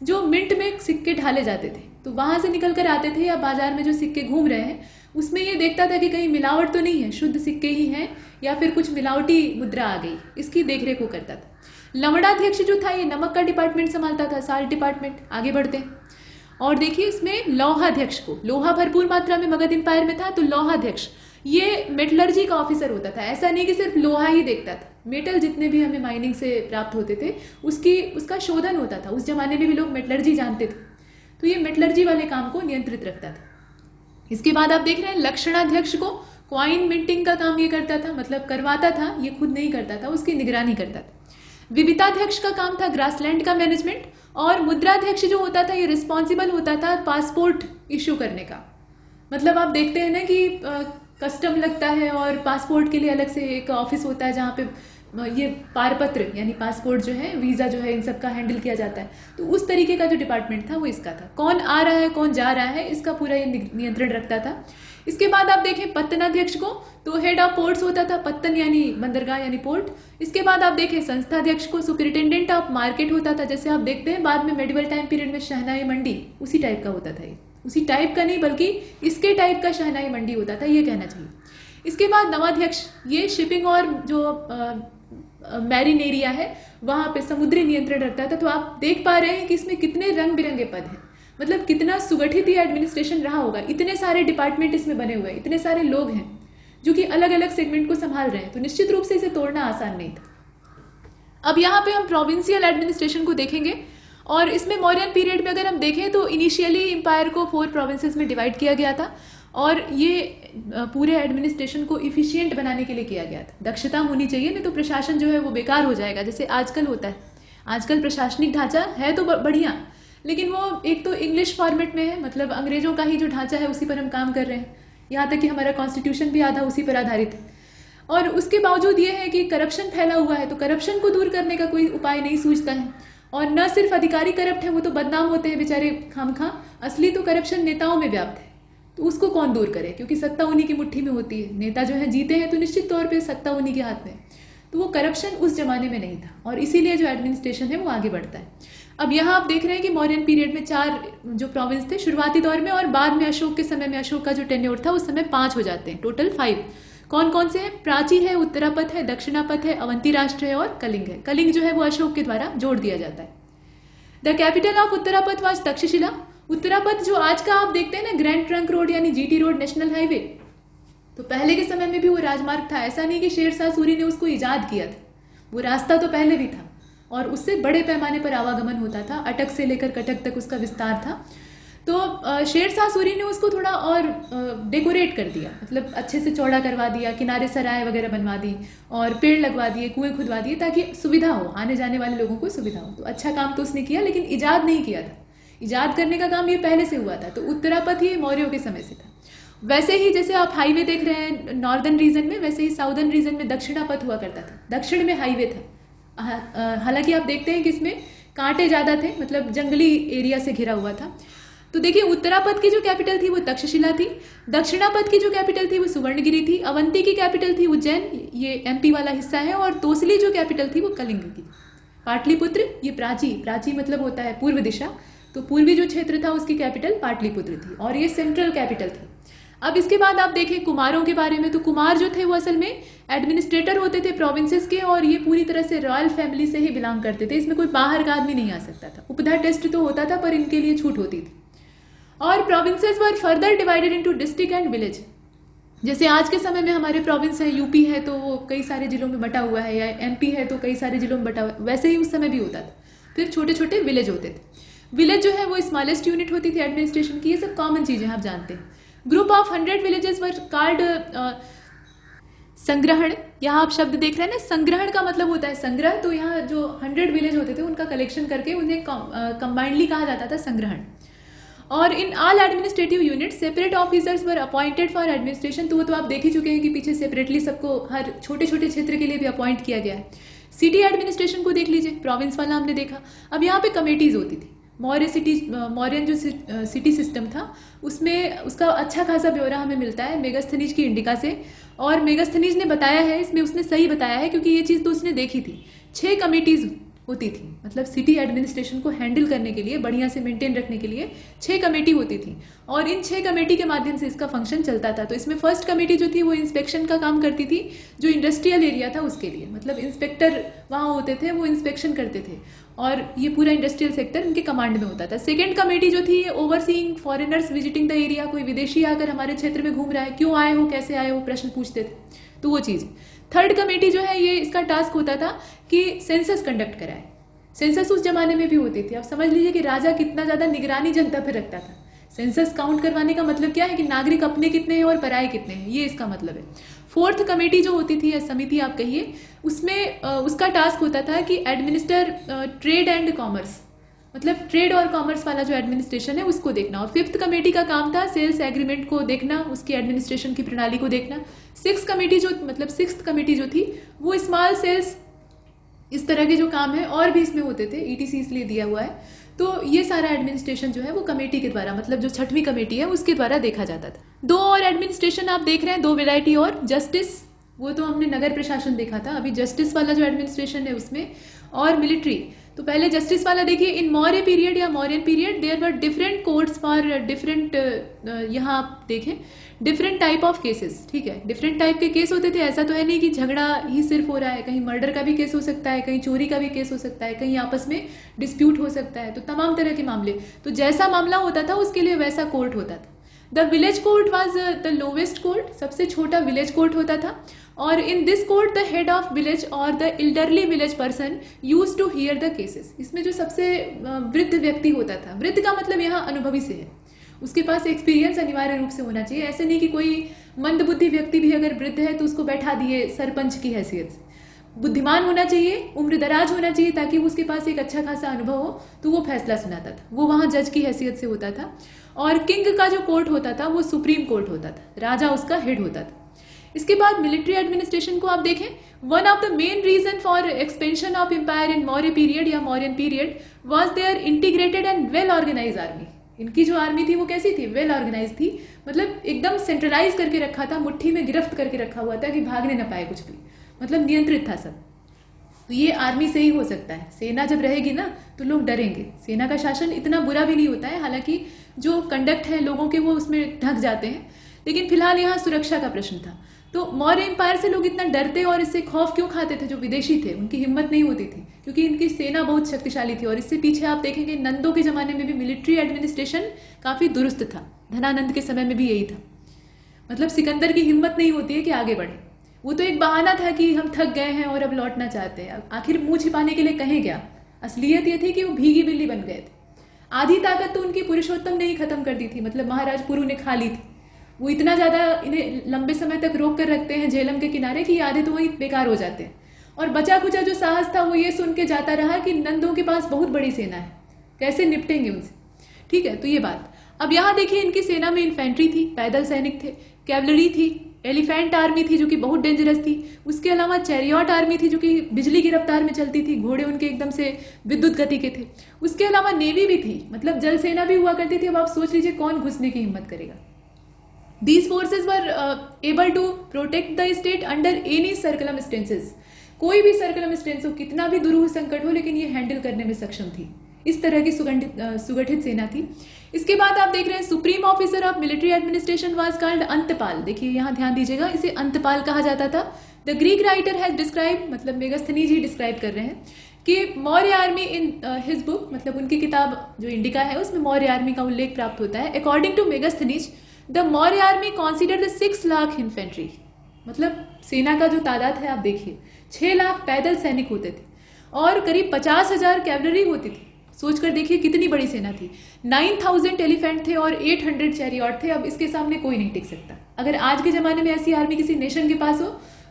जो मिंट में सिक्के ढाले जाते थे तो वहां से निकल कर आते थे, या बाजार में जो सिक्के घूम रहे हैं उसमें ये देखता था कि कहीं मिलावट तो नहीं है, शुद्ध सिक्के ही हैं या फिर कुछ मिलावटी मुद्रा आ गई, इसकी देखरेख वो करता था। लवणाध्यक्ष जो था ये नमक का डिपार्टमेंट संभालता था, साल्ट डिपार्टमेंट। आगे बढ़ते हैं और देखिए इसमें लौहाध्यक्ष को, लोहा भरपूर मात्रा में मगध एम्पायर में था, तो लौहाध्यक्ष ये मेटलर्जी का ऑफिसर होता था। ऐसा नहीं कि सिर्फ लोहा ही देखता था, मेटल जितने भी हमें माइनिंग से प्राप्त होते थे उसका शोधन होता था। उस जमाने में भी लोग मेटलर्जी जानते थे, तो ये मेटलर्जी वाले काम को नियंत्रित रखता था। इसके बाद आप देख रहे हैं लक्षणाध्यक्ष को, क्वाइन मिंटिंग का काम ये करता था, मतलब करवाता था, ये खुद नहीं करता था, उसकी निगरानी करता था। विविताध्यक्ष का काम था ग्रासलैंड का मैनेजमेंट, और मुद्राध्यक्ष जो होता था ये रिस्पॉन्सिबल होता था पासपोर्ट इश्यू करने का। मतलब आप देखते हैं ना कि कस्टम लगता है और पासपोर्ट के लिए अलग से एक ऑफिस होता है जहाँ पे ये पारपत्र यानी पासपोर्ट जो है, वीजा जो है, इन सब का हैंडल किया जाता है। तो उस तरीके का जो डिपार्टमेंट था वो इसका था। कौन आ रहा है कौन जा रहा है इसका पूरा ये नियंत्रण रखता था। इसके बाद आप देखें पत्तनाध्यक्ष को, तो हेड ऑफ पोर्ट्स होता था, पत्तन यानी बंदरगाह यानी पोर्ट। इसके बाद आप देखें संस्थाध्यक्ष को, सुपरिटेंडेंट ऑफ मार्केट होता था। जैसे आप देखते हैं बाद में मेडिवल टाइम पीरियड में शहनाई मंडी, उसी टाइप का होता था ये, उसी टाइप का नहीं बल्कि इसके टाइप का शहनाई मंडी होता था, ये कहना चाहिए। इसके बाद नवाध्यक्ष, ये शिपिंग और जो मैरीन एरिया है वहां पे समुद्री नियंत्रण रखता था। तो आप देख पा रहे हैं कि इसमें कितने रंग बिरंगे पद हैं। मतलब कितना सुगठित ये एडमिनिस्ट्रेशन रहा होगा। इतने सारे डिपार्टमेंट इसमें बने हुए हैं, इतने सारे लोग हैं जो कि अलग अलग सेगमेंट को संभाल रहे हैं, तो निश्चित रूप से इसे तोड़ना आसान नहीं था। अब यहाँ पे हम प्रोविंशियल एडमिनिस्ट्रेशन को देखेंगे और इसमें मौर्यन पीरियड में अगर हम देखें तो इनिशियली एम्पायर को 4 प्रोविंसेस में डिवाइड किया गया था और ये पूरे एडमिनिस्ट्रेशन को इफिशिएंट बनाने के लिए किया गया था। दक्षता होनी चाहिए, नहीं तो प्रशासन जो है वो बेकार हो जाएगा, जैसे आजकल होता है। आजकल प्रशासनिक ढांचा है तो बढ़िया, लेकिन वो एक तो इंग्लिश फॉर्मेट में है, मतलब अंग्रेजों का ही जो ढांचा है उसी पर हम काम कर रहे हैं। यहाँ तक कि हमारा कॉन्स्टिट्यूशन भी आधा उसी पर आधारित है। और उसके बावजूद ये है कि करप्शन फैला हुआ है, तो करप्शन को दूर करने का कोई उपाय नहीं सूझता है। और न सिर्फ अधिकारी करप्ट है, वो तो बदनाम होते हैं बेचारे खामखा, असली तो करप्शन नेताओं में व्याप्त है। तो उसको कौन दूर करे, क्योंकि सत्ता उन्हीं की मुट्ठी में होती है। नेता जो है जीते हैं तो निश्चित तौर पे सत्ता उन्हीं के हाथ में। तो वो करप्शन उस जमाने में नहीं था और इसीलिए जो एडमिनिस्ट्रेशन है वो आगे बढ़ता है। अब यहाँ आप देख रहे हैं कि मौर्यन पीरियड में 4 जो प्रोविंस थे शुरुआती दौर में, और बाद में अशोक के समय में, अशोक का जो टेन्योर था उस समय 5 हो जाते हैं, टोटल 5। कौन कौन से हैं? प्राची है, उत्तरापथ है, दक्षिणापथ है, अवंती राष्ट्र है और कलिंग है। कलिंग जो है वो अशोक के द्वारा जोड़ दिया जाता है। The capital of Uttarapath was Takshashila. Uttarapath जो आज का आप देखते हैं ना ग्रैंड ट्रंक रोड यानी जीटी रोड, नेशनल हाईवे, तो पहले के समय में भी वो राजमार्ग था। ऐसा नहीं कि शेरशाह सूरी ने उसको इजाद किया था, वो रास्ता तो पहले भी था और उससे बड़े पैमाने पर आवागमन होता था। अटक से लेकर कटक तक उसका विस्तार था। तो शेरशाह सूरी ने उसको थोड़ा और डेकोरेट कर दिया, मतलब अच्छे से चौड़ा करवा दिया, किनारे सराय वगैरह बनवा दी और पेड़ लगवा दिए, कुएं खुदवा दिए, ताकि सुविधा हो, आने जाने वाले लोगों को सुविधा हो। तो अच्छा काम तो उसने किया, लेकिन इजाद नहीं किया था। इजाद करने का काम ये पहले से हुआ था। तो उत्तरापथ ये मौर्यों के समय से था। वैसे ही जैसे आप हाईवे देख रहे हैं नॉर्दर्न रीजन में, वैसे ही साउदर्न रीजन में दक्षिणापथ हुआ करता था। दक्षिण में हाईवे था। हालांकि आप देखते हैं कि इसमें कांटे ज्यादा थे, मतलब जंगली एरिया से घिरा हुआ था। तो देखिए उत्तरापथ की जो कैपिटल थी वो तक्षशिला थी, दक्षिणापथ की जो कैपिटल थी वो सुवर्णगिरी थी, अवंती की कैपिटल थी उज्जैन, ये एमपी वाला हिस्सा है, और तोसली जो कैपिटल थी वो कलिंग की। पाटलिपुत्र ये प्राची, प्राची मतलब होता है पूर्व दिशा, तो पूर्वी जो क्षेत्र था उसकी कैपिटल पाटलिपुत्र थी और ये सेंट्रल कैपिटल थी। अब इसके बाद आप देखें कुमारों के बारे में, तो कुमार जो थे वो असल में एडमिनिस्ट्रेटर होते थे प्रोविंसेस के, और ये पूरी तरह से रॉयल फैमिली से ही बिलोंग करते थे। इसमें कोई बाहर का आदमी नहीं आ सकता था। उपधा टेस्ट तो होता था पर इनके लिए छूट होती थी। और provinces were further divided into district and village. जैसे आज के समय में हमारे प्रोविंस है, यूपी है तो वो कई सारे जिलों में बटा हुआ है, या एमपी है तो कई सारे जिलों में बटा हुआ है, वैसे ही उस समय भी होता था। फिर छोटे छोटे विलेज होते थे। विलेज जो है वो स्मॉलेस्ट यूनिट होती थी एडमिनिस्ट्रेशन की। ये सब कॉमन चीजें आप जानते हैं। Group of 100 villages were called संग्रहण। यहाँ आप शब्द देख रहे हैं ना, संग्रहण का मतलब होता है संग्रह। तो यहाँ जो 100 विलेज होते थे उनका कलेक्शन करके उन्हें कंबाइंडली कहा जाता था संग्रहण। और in all administrative unit separate officers were appointed for administration. तो वो तो आप देख ही चुके हैं कि पीछे सेपरेटली सबको हर छोटे छोटे क्षेत्र के लिए भी अपॉइंट किया गया है। सिटी एडमिनिस्ट्रेशन को देख लीजिए, प्रोविंस वाला हमने देखा। अब यहाँ पे कमेटीज होती थी। मौर्यन जो सिटी सिस्टम था उसमें उसका अच्छा खासा ब्यौरा हमें मिलता है मेगास्थनीज की इंडिका से। और मेगास्थनीज ने बताया है, इसमें उसने सही बताया है क्योंकि ये चीज़ तो उसने देखी थी। 6 कमेटीज होती थी, मतलब सिटी एडमिनिस्ट्रेशन को हैंडल करने के लिए, बढ़िया से मेंटेन रखने के लिए 6 कमेटी होती थी और इन 6 कमेटी के माध्यम से इसका फंक्शन चलता था। तो इसमें फर्स्ट कमेटी जो थी वो इंस्पेक्शन का काम करती थी, जो इंडस्ट्रियल एरिया था उसके लिए, मतलब इंस्पेक्टर वहाँ होते थे, वो इंस्पेक्शन करते थे और ये पूरा इंडस्ट्रियल सेक्टर इनके कमांड में होता था। सेकेंड कमेटी जो थी ये overseeing foreigners visiting the area, कोई विदेशी आकर हमारे क्षेत्र में घूम रहा है, क्यों आए हो, कैसे आए हो, प्रश्न पूछते थे, तो वो चीज़। थर्ड कमेटी जो है ये इसका टास्क होता था कि सेंसस कंडक्ट कराए। सेंसस उस जमाने में भी होती थी। अब समझ लीजिए कि राजा कितना ज्यादा निगरानी जनता पर रखता था। सेंसस काउंट करवाने का मतलब क्या है कि नागरिक अपने कितने हैं और पराये कितने हैं, ये इसका मतलब है। फोर्थ कमेटी जो होती थी या समिति आप कहिए, उसमें उसका टास्क होता था कि एडमिनिस्टर ट्रेड एंड कॉमर्स, मतलब ट्रेड और कॉमर्स वाला जो एडमिनिस्ट्रेशन है उसको देखना। और फिफ्थ कमेटी का काम था सेल्स एग्रीमेंट को देखना, उसकी एडमिनिस्ट्रेशन की प्रणाली को देखना। सिक्स्थ कमेटी जो थी वो स्मॉल सेल्स, इस तरह के जो काम है और भी इसमें होते थे, ईटीसी इसलिए दिया हुआ है। तो ये सारा एडमिनिस्ट्रेशन जो है वो कमेटी के द्वारा, मतलब जो 6वीं कमेटी है उसके द्वारा देखा जाता था। 2 और एडमिनिस्ट्रेशन आप देख रहे हैं, 2 वैरायटी और, जस्टिस वो तो हमने नगर प्रशासन देखा था। अभी जस्टिस वाला जो एडमिनिस्ट्रेशन है उसमें और मिलिट्री। तो पहले जस्टिस वाला देखिए, इन मौर्य पीरियड या Mauryan period there were different courts for different, यहाँ आप देखें डिफरेंट टाइप ऑफ केसेस, ठीक है, डिफरेंट टाइप के केस होते थे। ऐसा तो है नहीं कि झगड़ा ही सिर्फ हो रहा है, कहीं मर्डर का भी केस हो सकता है, कहीं चोरी का भी केस हो सकता है, कहीं आपस में डिस्प्यूट हो सकता है, तो तमाम तरह के मामले। तो जैसा मामला होता था उसके लिए वैसा कोर्ट होता था। The village court was the lowest court, सबसे छोटा विलेज कोर्ट होता था। और in this court the head of village और the elderly village person use to hear the cases. इसमें जो सबसे वृद्ध व्यक्ति होता था, वृद्ध का मतलब यहाँ अनुभवी से है, उसके पास एक्सपीरियंस अनिवार्य रूप से होना चाहिए। ऐसे नहीं कि कोई मंदबुद्धि व्यक्ति भी अगर वृद्ध है तो उसको बैठा दिए सरपंच की हैसियत से। बुद्धिमान होना चाहिए, उम्र दराज होना चाहिए, ताकि उसके पास एक अच्छा खासा अनुभव हो तो वो फैसला सुनाता था। वो वहाँ जज की हैसियत से होता था। और किंग का जो कोर्ट होता था वो सुप्रीम कोर्ट होता था, राजा उसका हेड होता था। इसके बाद मिलिट्री एडमिनिस्ट्रेशन को आप देखें, one of the main reason for expansion of empire in Maurya period या Mauryan period was their integrated and well organise army. इनकी जो आर्मी थी वो कैसी थी? वेल ऑर्गेनाइज थी, मतलब एकदम सेंट्रलाइज करके रखा था, मुट्ठी में गिरफ्त करके रखा हुआ था कि भागने न पाए कुछ भी, मतलब नियंत्रित था सब। तो ये आर्मी से ही हो सकता है। सेना जब रहेगी ना तो लोग डरेंगे। सेना का शासन इतना बुरा भी नहीं होता है, हालांकि जो कंडक्ट है लोगों के वो उसमें ढक जाते हैं, लेकिन फिलहाल यहाँ सुरक्षा का प्रश्न था। तो मौर्य एम्पायर से लोग इतना डरते और इससे खौफ क्यों खाते थे? जो विदेशी थे उनकी हिम्मत नहीं होती थी, क्योंकि इनकी सेना बहुत शक्तिशाली थी। और इससे पीछे आप देखेंगे नंदों के जमाने में भी मिलिट्री एडमिनिस्ट्रेशन काफी दुरुस्त था, धनानंद के समय में भी यही था। मतलब सिकंदर की हिम्मत नहीं होती है कि आगे बढ़े, वो तो एक बहाना था कि हम थक गए हैं और अब लौटना चाहते हैं। आखिर मुंह छिपाने के लिए कहें क्या? असलियत ये थी कि वो भीगी बिल्ली बन गए थे। आधी ताकत तो उनकी पुरुषोत्तम ने ही खत्म कर दी थी, मतलब महाराज पुरु ने खा ली थी। वो इतना ज्यादा इन्हें लंबे समय तक रोक कर रखते हैं झेलम के किनारे कि आधे तो वही बेकार हो जाते हैं। और बचा खुचा जो साहस था वो ये सुन के जाता रहा कि नंदों के पास बहुत बड़ी सेना है, कैसे निपटेंगे उनसे। ठीक है, तो ये बात। अब यहाँ देखिए, इनकी सेना में इन्फेंट्री थी, पैदल सैनिक थे, कैवलरी थी, एलिफेंट आर्मी थी जो कि बहुत डेंजरस थी, उसके अलावा चैरियट आर्मी थी जो कि बिजली की रफ्तार में चलती थी, घोड़े उनके एकदम से विद्युत गति के थे। उसके अलावा नेवी भी थी, मतलब जल सेना भी हुआ करती थी। अब आप सोच लीजिए कौन घुसने की हिम्मत करेगा। These forces were able to protect the state under any circumstances। कोई भी सर्कमस्टेंस हो, कितना भी दुरूह संकट हो, लेकिन ये हैंडल करने में सक्षम थी। इस तरह की सुगठित सेना थी। इसके बाद आप देख रहे हैं supreme officer of military administration was called antapal. देखिए यहाँ ध्यान दीजिएगा, इसे अंतपाल कहा जाता था। The Greek writer has describe, मतलब मेगास्थनीज ही डिस्क्राइब कर रहे हैं कि Maurya army in his book, मतलब उनकी किताब जो इंडिका है उसमें मौर्य आर्मी का उल्लेख प्राप्त होता है। According to Megasthenes the Maurya army consider the 6 lakh infantry, मतलब सेना का जो तादाद है आप देखिए, 6 लाख पैदल सैनिक होते थे और करीब 50,000 कैवलरी होती थी। सोचकर देखिए कितनी बड़ी सेना थी। 9,000 एलिफेंट थे और 800 चैरियट थे। अब इसके सामने कोई नहीं टिक सकता। अगर आज के जमाने में ऐसी आर्मी किसी नेशन के पास हो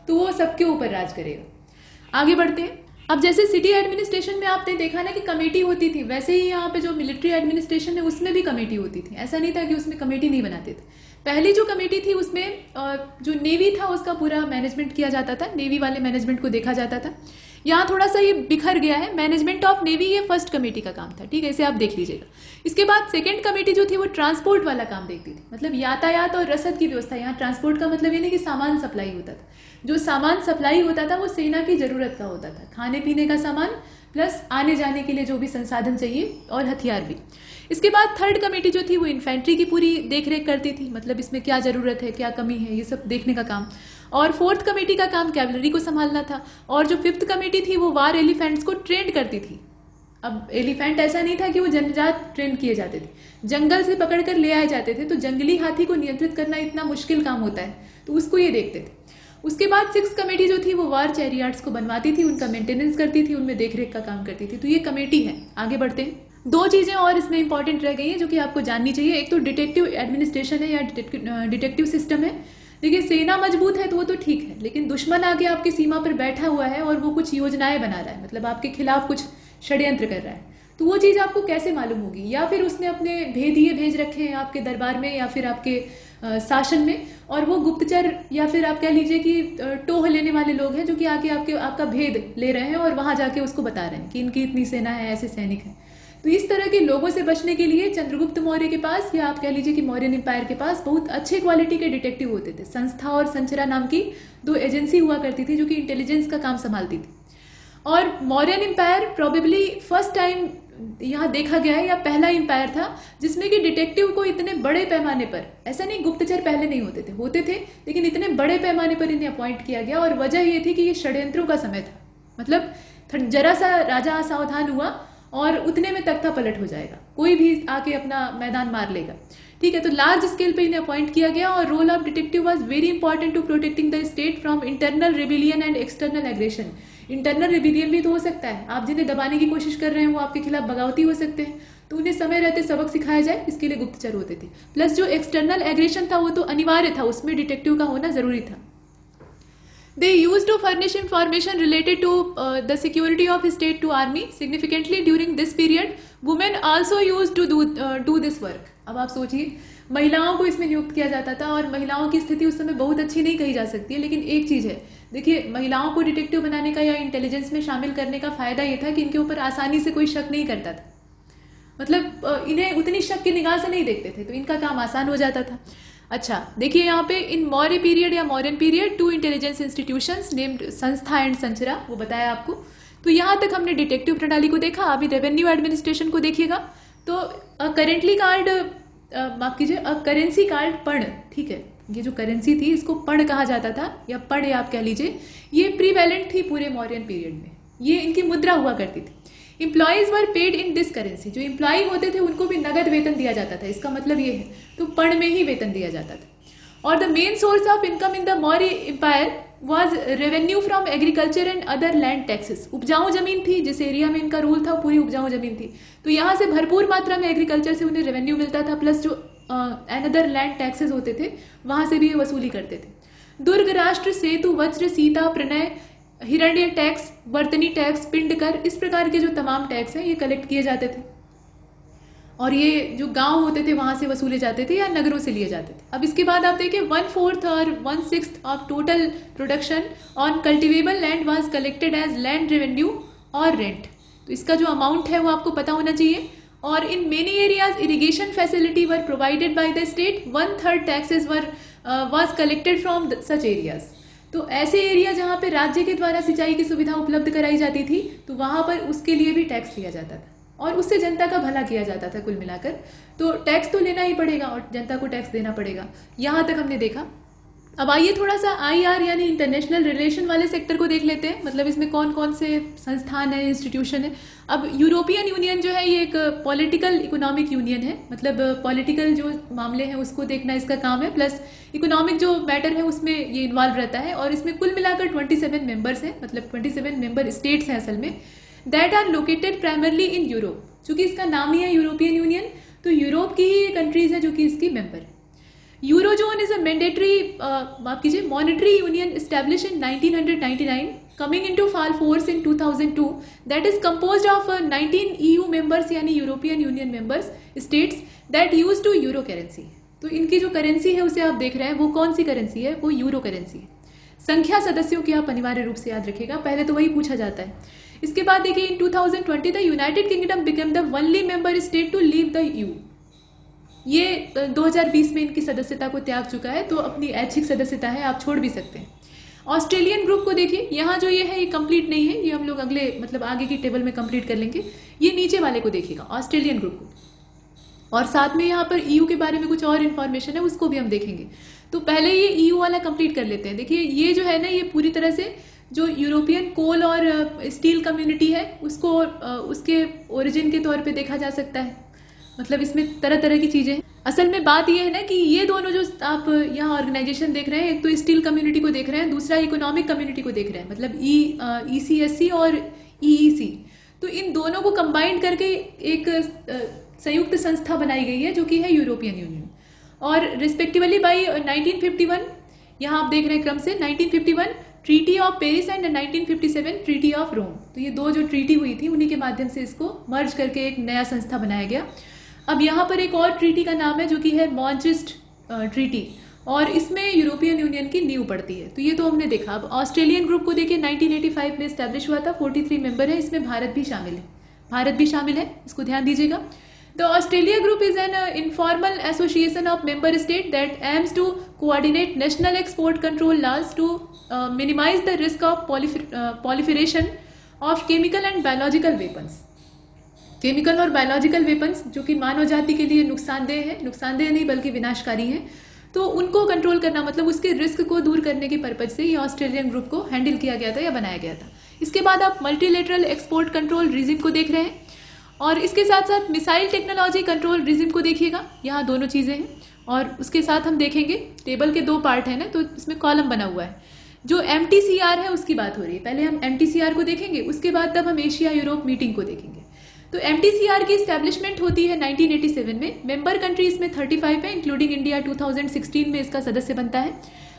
तो वो सबके ऊपर राज करेगा। आगे बढ़ते हैं। अब जैसे सिटी एडमिनिस्ट्रेशन में आपने देखा ना कि कमेटी होती थी, वैसे ही यहाँ पे जो मिलिट्री एडमिनिस्ट्रेशन है उसमें भी कमेटी होती थी। ऐसा नहीं था कि उसमें कमेटी नहीं बनाते थे। पहली जो कमेटी थी उसमें जो नेवी था उसका पूरा मैनेजमेंट किया जाता था, नेवी वाले मैनेजमेंट को देखा जाता था। यहाँ थोड़ा सा ये बिखर गया है। मैनेजमेंट ऑफ नेवी ये फर्स्ट कमेटी का काम था, ठीक है, इसे आप देख लीजिएगा। इसके बाद सेकंड कमेटी जो थी वो ट्रांसपोर्ट वाला काम देखती थी, मतलब यातायात और रसद की व्यवस्था। यहाँ ट्रांसपोर्ट का मतलब ये नहीं कि सामान सप्लाई होता था, जो सामान सप्लाई होता था वो सेना की जरूरत का होता था, खाने पीने का सामान प्लस आने जाने के लिए जो भी संसाधन चाहिए और हथियार भी। इसके बाद थर्ड कमेटी जो थी वो इन्फेंट्री की पूरी देखरेख करती थी, मतलब इसमें क्या जरूरत है, क्या कमी है, ये सब देखने का काम। और फोर्थ कमेटी का काम कैवलरी को संभालना था। और जो फिफ्थ कमेटी थी वो वार एलिफेंट्स को ट्रेन करती थी। अब एलिफेंट ऐसा नहीं था कि वो जन्मजात ट्रेन किए जाते थे, जंगल से पकड़कर ले आए जाते थे। तो जंगली हाथी को नियंत्रित करना इतना मुश्किल काम होता है, तो उसको ये देखते थे। उसके बाद सिक्स कमेटी जो थी वो वार चैरियट्स को बनवाती थी, उनका मेंटेनेंस करती थी, उनमें देखरेख का काम करती थी। तो ये कमेटी है। आगे बढ़ते हैं। दो चीजें और इसमें इंपॉर्टेंट रह गई हैं जो कि आपको जाननी चाहिए। एक तो डिटेक्टिव एडमिनिस्ट्रेशन है या डिटेक्टिव सिस्टम है। देखिए सेना मजबूत है तो वो तो ठीक है, लेकिन दुश्मन आके आपकी सीमा पर बैठा हुआ है और वो कुछ योजनाएं बना रहा है, मतलब आपके खिलाफ कुछ षड्यंत्र कर रहा है, तो वो चीज आपको कैसे मालूम होगी? या फिर उसने अपने भेदिए भेज रखे हैं आपके दरबार में या फिर आपके शासन में, और वो गुप्तचर या फिर आप कह लीजिए कि टोह लेने वाले लोग हैं जो कि आके आपका भेद ले रहे हैं और वहां जाके उसको बता रहे हैं कि इनकी इतनी सेना है, ऐसे सैनिक है। तो इस तरह के लोगों से बचने के लिए चंद्रगुप्त मौर्य के पास, या आप कह लीजिए कि मौर्यन एम्पायर के पास, बहुत अच्छे क्वालिटी के डिटेक्टिव होते थे। संस्था और संचरा नाम की 2 एजेंसी हुआ करती थी जो कि इंटेलिजेंस का काम संभालती थी। और Mauryan empire probably first time यहाँ देखा गया है, या पहला एम्पायर था जिसमें कि डिटेक्टिव को इतने बड़े पैमाने पर, ऐसा नहीं गुप्तचर पहले नहीं होते थे, लेकिन इतने बड़े पैमाने पर इन्हें अपॉइंट किया गया। और वजह ये थी कि ये षड्यंत्रों का समय था, मतलब जरा सा राजा असावधान हुआ और उतने में तख्ता पलट हो जाएगा, कोई भी आके अपना मैदान मार लेगा। ठीक है, तो लार्ज स्केल पे इन्हें अपॉइंट किया गया। और role of detective was very important to protecting the state from internal rebellion and external aggression. Internal rebellion भी तो हो सकता है, आप जिन्हें दबाने की कोशिश कर रहे हैं वो आपके खिलाफ बगावती हो सकते हैं, तो उन्हें समय रहते सबक सिखाया जाए, इसके लिए गुप्तचर होते थे। प्लस जो एक्सटर्नल एग्रेशन था वो तो अनिवार्य था, उसमें डिटेक्टिव का होना जरूरी था। They used to furnish information related to the security of state to army. Significantly during this period, women also used to do this work. अब आप सोचिए, महिलाओं को इसमें नियुक्त किया जाता था और महिलाओं की स्थिति उस समय बहुत अच्छी नहीं कही जा सकती है, लेकिन एक चीज़ है, देखिए महिलाओं को डिटेक्टिव बनाने का या इंटेलिजेंस में शामिल करने का फायदा ये था कि इनके ऊपर आसानी से कोई शक नहीं करता था, मतलब इन्हें उतनी शक की निगाह से नहीं देखते थे, तो इनका काम आसान हो जाता था। अच्छा देखिए यहाँ पे इन मौर्य पीरियड या Mauryan period 2 intelligence institutions named संस्था एंड संचरा, वो बताया आपको। तो यहाँ तक हमने डिटेक्टिव प्रणाली को देखा। अभी रेवेन्यू एडमिनिस्ट्रेशन को देखिएगा। तो करेंटली कार्ड, माफ कीजिए, करेंसी कार्ड पण, ठीक है, ये जो करेंसी थी इसको पण कहा जाता था, या पण आप कह लीजिए, ये प्रीवैलेंट थी पूरे मौर्यन पीरियड में, ये इनकी मुद्रा हुआ करती थी। Employees were paid in this currency, जो एम्प्लॉय होते थे उनको भी नगद वेतन दिया जाता था, इसका मतलब ये है, तो पण में ही वेतन दिया जाता था। और the main source of income in the Maurya empire was revenue from agriculture and other land taxes. उपजाऊ जमीन थी, जिस एरिया में इनका रूल था पूरी उपजाऊ जमीन थी, तो यहाँ से भरपूर मात्रा में एग्रीकल्चर से उन्हें रेवेन्यू मिलता था, प्लस जो अनदर लैंड टैक्सेस होते थे वहां से भी ये वसूली करते थे। दुर्ग, राष्ट्र, सेतु, वज्र, सीता, प्रणय, हिरण्य टैक्स, वर्तनी टैक्स, पिंड कर, इस प्रकार के जो तमाम टैक्स हैं ये कलेक्ट किए जाते थे, और ये जो गांव होते थे वहां से वसूले जाते थे या नगरों से लिए जाते थे। अब इसके बाद आप देखिए 1/4 और 1/6 of total production on cultivable land was collected as land revenue और रेंट। तो इसका जो अमाउंट है वो आपको पता होना चाहिए। और in many areas irrigation facility were provided by the state, 1/3 taxes was collected from such areas. तो ऐसे एरिया जहाँ पे राज्य के द्वारा सिंचाई की सुविधा उपलब्ध कराई जाती थी, तो वहां पर उसके लिए भी टैक्स लिया जाता था और उससे जनता का भला किया जाता था। कुल मिलाकर तो टैक्स तो लेना ही पड़ेगा और जनता को टैक्स देना पड़ेगा, यहाँ तक हमने देखा। अब आइए थोड़ा सा IR यानी इंटरनेशनल रिलेशन वाले सेक्टर को देख लेते हैं, मतलब इसमें कौन कौन से संस्थान है, इंस्टीट्यूशन है। अब यूरोपियन यूनियन जो है ये एक पॉलिटिकल इकोनॉमिक यूनियन है, मतलब पॉलिटिकल जो मामले हैं उसको देखना इसका काम है, प्लस इकोनॉमिक जो मैटर है उसमें ये इन्वॉल्व रहता है। और इसमें कुल मिलाकर 27 मेंबर्स हैं, मतलब 27 मेंबर स्टेट्स हैं असल में, that are located primarily in Europe. चूंकि इसका नाम ही है यूरोपियन यूनियन, तो यूरोप की ही कंट्रीज है जो कि इसकी मेंबर है। यूरोजोन इज अ मैंडेटरी, माफ कीजिए, monetary union establish in 1999, coming into full force in 2002, that is composed of 19 EU members यानी European union members states that used to euro currency. तो इनकी जो करेंसी है उसे आप देख रहे हैं, वो कौन सी करेंसी है, वो यूरो करेंसी है। संख्या सदस्यों की आप अनिवार्य रूप से याद रखिएगा, पहले तो वही पूछा जाता है। इसके बाद देखिए in 2020 the United Kingdom become the only member state to leave the EU। ये 2020 में इनकी सदस्यता को त्याग चुका है, तो अपनी ऐच्छिक सदस्यता है, आप छोड़ भी सकते हैं। ऑस्ट्रेलियन ग्रुप को देखिए, यहाँ जो ये है ये कंप्लीट नहीं है, ये हम लोग अगले मतलब आगे की टेबल में कंप्लीट कर लेंगे। ये नीचे वाले को देखिएगा, ऑस्ट्रेलियन ग्रुप को, और साथ में यहाँ पर EU के बारे में कुछ और इन्फॉर्मेशन है, उसको भी हम देखेंगे। तो पहले ये EU वाला कंप्लीट कर लेते हैं। देखिए ये जो है ना, ये पूरी तरह से जो यूरोपियन कोल और स्टील कम्युनिटी है उसको उसके ओरिजिन के तौर पे देखा जा सकता है, मतलब इसमें तरह तरह की चीजें हैं। असल में बात यह है ना कि ये दोनों जो आप यहाँ ऑर्गेनाइजेशन देख रहे हैं, एक तो स्टील कम्युनिटी को देख रहे हैं, दूसरा इकोनॉमिक कम्युनिटी को देख रहे हैं, मतलब ECSC और EEC। तो इन दोनों को कंबाइंड करके एक संयुक्त संस्था बनाई गई है जो कि है यूरोपियन यूनियन। और रिस्पेक्टिवली बाई 1951, यहाँ आप देख रहे हैं क्रम से, 1951 treaty of Paris and 1957 treaty of Rome. तो ये दो जो ट्रीटी हुई थी उन्हीं के माध्यम से इसको मर्ज करके एक नया संस्था बनाया गया। अब यहाँ पर एक और ट्रीटी का नाम है जो कि है मॉन्ट्रिस्ट ट्रीटी, और इसमें यूरोपियन यूनियन की नींव पड़ती है। तो ये तो हमने देखा। अब ऑस्ट्रेलियन ग्रुप को देखिए 1985 में स्टैब्लिश हुआ था, 43 मेंबर है, इसमें भारत भी शामिल है। भारत भी शामिल है, इसको ध्यान दीजिएगा। The Australia group is an informal association of member state that aims to coordinate national export control laws to minimize the risk of proliferation of chemical and biological weapons. Chemical और बायोलॉजिकल वेपन्स जो कि मानव जाति के लिए नुकसानदेह नहीं बल्कि विनाशकारी हैं, तो उनको कंट्रोल करना मतलब उसके रिस्क को दूर करने के पर्पज से ये ऑस्ट्रेलियन ग्रुप को हैंडल किया गया था या बनाया गया था। इसके बाद आप मल्टीलेटरल एक्सपोर्ट कंट्रोल रिजिम को देख रहे हैं और इसके साथ साथ मिसाइल टेक्नोलॉजी कंट्रोल रिजिम को देखिएगा, यहाँ दोनों चीज़ें हैं। और उसके साथ हम देखेंगे टेबल के 2 पार्ट हैं ना, तो इसमें कॉलम बना हुआ है। जो MTCR है उसकी बात हो रही है, पहले हम MTCR को देखेंगे, उसके बाद तब हम एशिया यूरोप मीटिंग को देखेंगे। तो MTCR की स्टैब्लिशमेंट होती है 1987 में। मेंबर कंट्री इसमें 35 है, इंक्लूडिंग इंडिया 2016 में इसका सदस्य बनता है।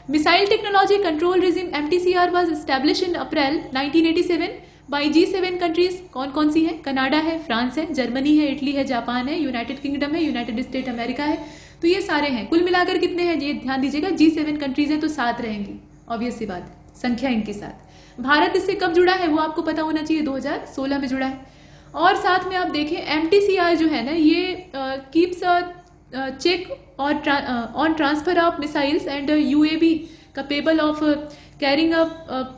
Missile technology control regime MTCR was establish in April 1987 by G7 countries. कौन कौन सी है? कनाडा है, फ्रांस है, जर्मनी है, इटली है, जापान है, यूनाइटेड किंगडम है, यूनाइटेड स्टेट अमेरिका है। तो ये सारे हैं, कुल मिलाकर कितने हैं ये ध्यान दीजिएगा। G7 कंट्रीज है तो 7 रहेंगी, ऑब्वियस सी बात, संख्या इनकी 7। भारत इससे कब जुड़ा है वो आपको पता होना चाहिए, 2016 में जुड़ा है। और साथ में आप देखें MTCR जो है ना, ये keeps check on transfer of missiles and UAV capable of carrying a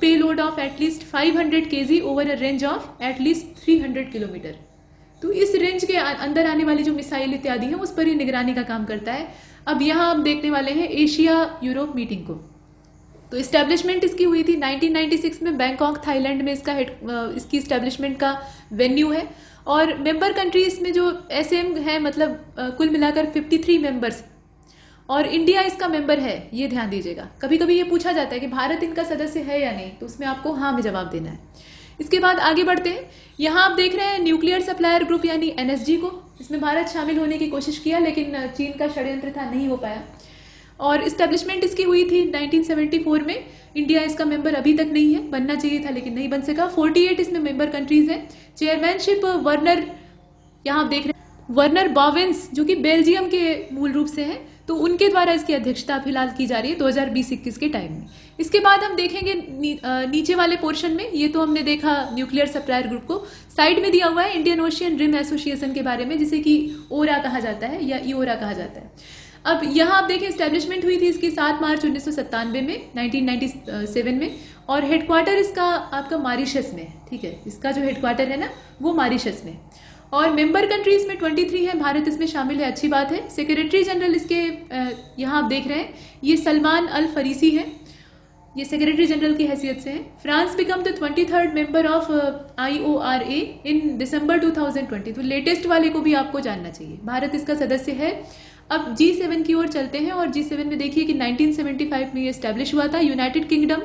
payload of at least 500 kg over a range of at least 300 kilometre. तो इस रेंज के अंदर आने वाली जो मिसाइल इत्यादि हैं उस पर ये निगरानी का काम करता है। अब यहाँ हम देखने वाले हैं एशिया यूरोप मीटिंग को। तो इस्टेब्लिशमेंट इसकी हुई थी 1996 में बैंकॉक थाईलैंड में। इसकी इस्टेब्लिशमेंट का वेन्यू है और मेंबर कंट्री इसमें जो SM है मतलब कुल मिलाकर 53 मेंबर्स, और इंडिया इसका मेंबर है, ये ध्यान दीजिएगा। कभी कभी ये पूछा जाता है कि भारत इनका सदस्य है या नहीं, तो उसमें आपको हाँ में जवाब देना है। इसके बाद आगे बढ़ते हैं, यहाँ आप देख रहे हैं न्यूक्लियर सप्लायर ग्रुप यानी NSG को। इसमें भारत शामिल होने की कोशिश किया लेकिन चीन का षड्यंत्र था, नहीं हो पाया। और इस्टेब्लिशमेंट इसकी हुई थी 1974 में। इंडिया इसका मेंबर अभी तक नहीं है, बनना चाहिए था लेकिन नहीं बन सका। 48 इसमें मेंबर कंट्रीज हैं। चेयरमैनशिप वर्नर, यहाँ आप देख रहे हैं वर्नर बॉवेंस जो कि बेल्जियम के मूल रूप से हैं, तो उनके द्वारा इसकी अध्यक्षता फिलहाल की जा रही है 2020-21 के टाइम में। इसके बाद हम देखेंगे नीचे वाले पोर्शन में, ये तो हमने देखा न्यूक्लियर सप्लायर ग्रुप को। साइड में दिया हुआ है इंडियन ओशियन रिम एसोसिएशन के बारे में, जिसे कि ओरा कहा जाता है या ईओरा कहा जाता है। अब यहाँ आप देखें स्टैब्लिशमेंट हुई थी इसकी 7 मार्च 1997 में, 1997 में, और हेडक्वार्टर इसका आपका मॉरिशस में, ठीक है। इसका जो हेडक्वार्टर है ना वो मॉरिशस में। और मेंबर कंट्रीज में 23 है, भारत इसमें शामिल है, अच्छी बात है। सेक्रेटरी जनरल इसके यहाँ आप देख रहे हैं ये सलमान अल फरीसी है, ये सेक्रेटरी जनरल की हैसियत से है। France become the 23rd member of IORA इन दिसंबर 2020। तो लेटेस्ट वाले को भी आपको जानना चाहिए, भारत इसका सदस्य है। अब G7 की ओर चलते हैं और G7 में देखिए कि 1975 में ये एस्टैब्लिश हुआ था। यूनाइटेड किंगडम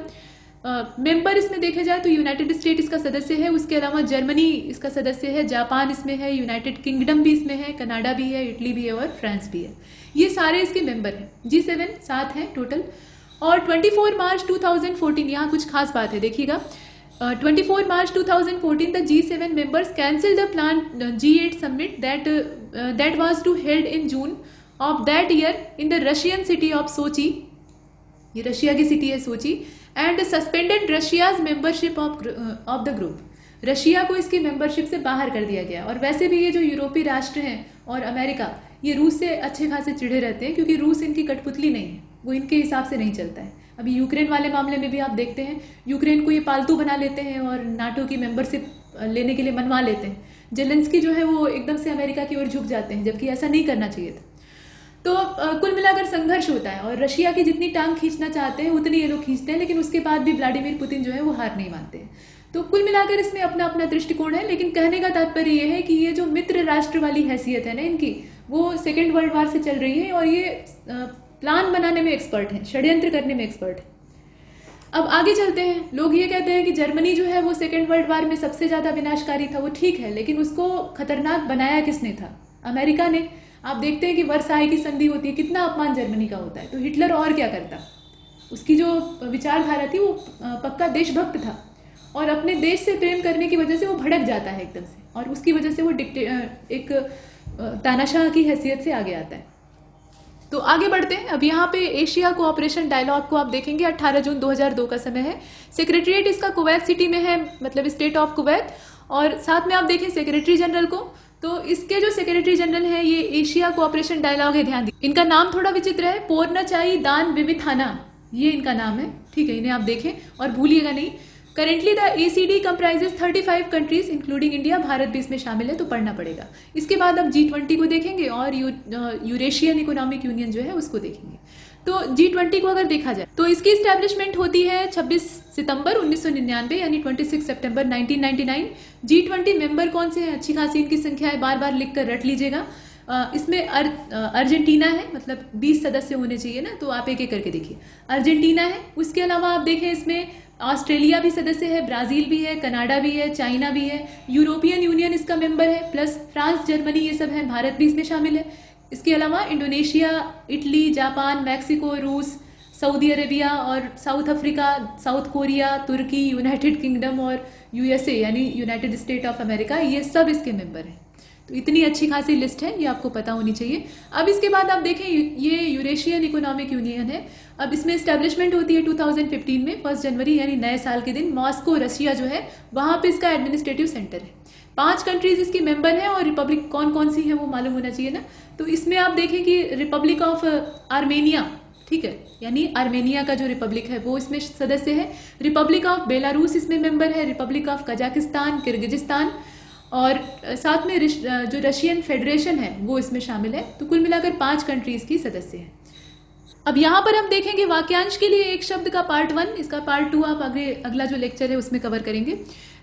मेंबर इसमें देखा जाए तो यूनाइटेड स्टेट इसका सदस्य है, उसके अलावा जर्मनी इसका सदस्य है, जापान इसमें है, यूनाइटेड किंगडम भी इसमें है, कनाडा भी है, इटली भी है और फ्रांस भी है। ये सारे इसके मेंबर हैं। G7 7 हैं टोटल। और 24 मार्च 2014, यहाँ कुछ खास बात है देखिएगा। 24 मार्च 2014 the G7 members cancelled the planned G8 summit that was to held in June of that year in the Russian city of Sochi, ये रशिया की सिटी है Sochi, and suspended Russia's membership of the group. Russia को इसकी membership से बाहर कर दिया गया। और वैसे भी ये जो यूरोपीय राष्ट्र हैं और अमेरिका, ये रूस से अच्छे खासे चिढ़े रहते हैं क्योंकि रूस इनकी कठपुतली नहीं है, वो इनके हिसाब से नहीं चलता है। अभी यूक्रेन वाले मामले में भी आप देखते हैं, यूक्रेन को ये पालतू बना लेते हैं और नाटो की मेंबरशिप लेने के लिए मनवा लेते हैं। जेलेंस्की जो है वो एकदम से अमेरिका की ओर झुक जाते हैं, जबकि ऐसा नहीं करना चाहिए था। तो कुल मिलाकर संघर्ष होता है और रशिया की जितनी टांग खींचना चाहते हैं उतनी ये लोग खींचते हैं, लेकिन उसके बाद भी व्लादिमीर पुतिन जो है वो हार नहीं मानते हैं। तो कुल मिलाकर इसमें अपना अपना दृष्टिकोण है, लेकिन कहने का तात्पर्य ये है कि ये जो मित्र राष्ट्र वाली हैसियत है ना इनकी, वो सेकेंड वर्ल्ड वार से चल रही है और ये प्लान बनाने में एक्सपर्ट हैं, षड्यंत्र करने में एक्सपर्ट है। अब आगे चलते हैं। लोग ये कहते हैं कि जर्मनी जो है वो सेकेंड वर्ल्ड वार में सबसे ज्यादा विनाशकारी था, वो ठीक है, लेकिन उसको खतरनाक बनाया किसने था? अमेरिका ने। आप देखते हैं कि वर्साई की संधि होती है, कितना अपमान जर्मनी का होता है। तो हिटलर और क्या करता? उसकी जो विचारधारा थी वो पक्का देशभक्त था और अपने देश से प्रेम करने की वजह से वो भड़क जाता है एकदम से, और उसकी वजह से वो एक तानाशाह की हैसियत से आगे आता है। तो आगे बढ़ते हैं। अब यहाँ पे एशिया कोऑपरेशन डायलॉग को आप देखेंगे, 18 जून 2002 का समय है। सेक्रेटरीट इसका कुवैत सिटी में है, मतलब स्टेट ऑफ कुवैत, और साथ में आप देखें सेक्रेटरी जनरल को, तो इसके जो सेक्रेटरी जनरल हैं ये एशिया कोऑपरेशन डायलॉग है, ध्यान दीजिए। इनका नाम थोड़ा विचित्र है, पोर्नचाई दान विविथाना, ये इनका नाम है, ठीक है, इन्हें आप देखें और भूलिएगा नहीं। Currently the ACD comprises 35 countries including India, Bharat भी इसमें शामिल है, तो पढ़ना पड़ेगा। इसके बाद अब G20 को देखेंगे और यूरेशियन इकोनॉमिक यूनियन जो है उसको देखेंगे। तो G20 को अगर देखा जाए तो इसकी स्टैब्लिशमेंट होती है 26 सितंबर 1999 यानी 26 सितंबर 1999। G20 मेंबर कौन से हैं, अच्छी खासी इनकी संख्या है, बार बार लिख कर रट लीजिएगा। इसमें अर्जेंटीना है, मतलब 20 सदस्य होने चाहिए ना, तो आप एक एक करके देखिए। अर्जेंटीना है, उसके अलावा आप देखें इसमें ऑस्ट्रेलिया भी सदस्य है, ब्राजील भी है, कनाडा भी है, चाइना भी है, यूरोपियन यूनियन इसका मेंबर है, प्लस फ्रांस, जर्मनी ये सब है, भारत भी इसमें शामिल है। इसके अलावा इंडोनेशिया, इटली, जापान, मैक्सिको, रूस, सऊदी अरेबिया और साउथ अफ्रीका, साउथ कोरिया, तुर्की, यूनाइटेड किंगडम और USA यानी यूनाइटेड स्टेट ऑफ अमेरिका, ये सब इसके मेंबर हैं। तो इतनी अच्छी खासी लिस्ट है, ये आपको पता होनी चाहिए। अब इसके बाद आप देखें ये यूरेशियन इकोनॉमिक यूनियन है। अब इसमें एस्टेब्लिशमेंट होती है 2015 में 1 जनवरी यानी नए साल के दिन। मॉस्को रशिया जो है वहां पे इसका एडमिनिस्ट्रेटिव सेंटर है। 5 कंट्रीज इसकी मेंबर हैं और रिपब्लिक कौन कौन सी है वो मालूम होना चाहिए ना। तो इसमें आप देखें कि रिपब्लिक ऑफ आर्मेनिया, ठीक है, यानी आर्मेनिया का जो रिपब्लिक है वो इसमें सदस्य है। रिपब्लिक ऑफ बेलारूस इसमें मेंबर है, रिपब्लिक ऑफ कजाकिस्तान, किर्गिजिस्तान और साथ में जो रशियन फेडरेशन है वो इसमें शामिल है। तो कुल मिलाकर 5 कंट्रीज की सदस्य है। अब यहाँ पर हम देखेंगे वाक्यांश के लिए एक शब्द का पार्ट 1, इसका पार्ट 2 आप आगे अगला जो लेक्चर है उसमें कवर करेंगे।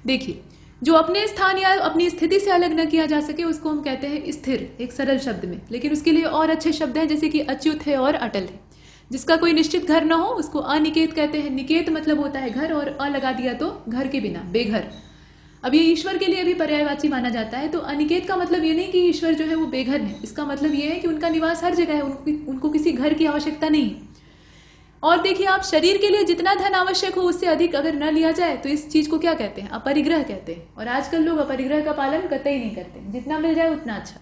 देखिए, जो अपने स्थान या अपनी स्थिति से अलग न किया जा सके उसको हम कहते हैं स्थिर, एक सरल शब्द में। लेकिन उसके लिए और अच्छे शब्द हैं जैसे कि अच्युत है और अटल है। जिसका कोई निश्चित घर न हो उसको अनिकेत कहते हैं। निकेत मतलब होता है घर और अ लगा दिया तो घर के बिना, बेघर। अब ये ईश्वर के लिए भी पर्यायवाची माना जाता है। तो अनिकेत का मतलब ये नहीं कि ईश्वर जो है वो बेघर है, इसका मतलब ये है कि उनका निवास हर जगह है, उनको किसी घर की आवश्यकता नहीं है। और देखिए, आप शरीर के लिए जितना धन आवश्यक हो उससे अधिक अगर न लिया जाए तो इस चीज को क्या कहते हैं, अपरिग्रह कहते हैं। और आजकल लोग अपरिग्रह का पालन कतई नहीं करते, जितना मिल जाए उतना अच्छा।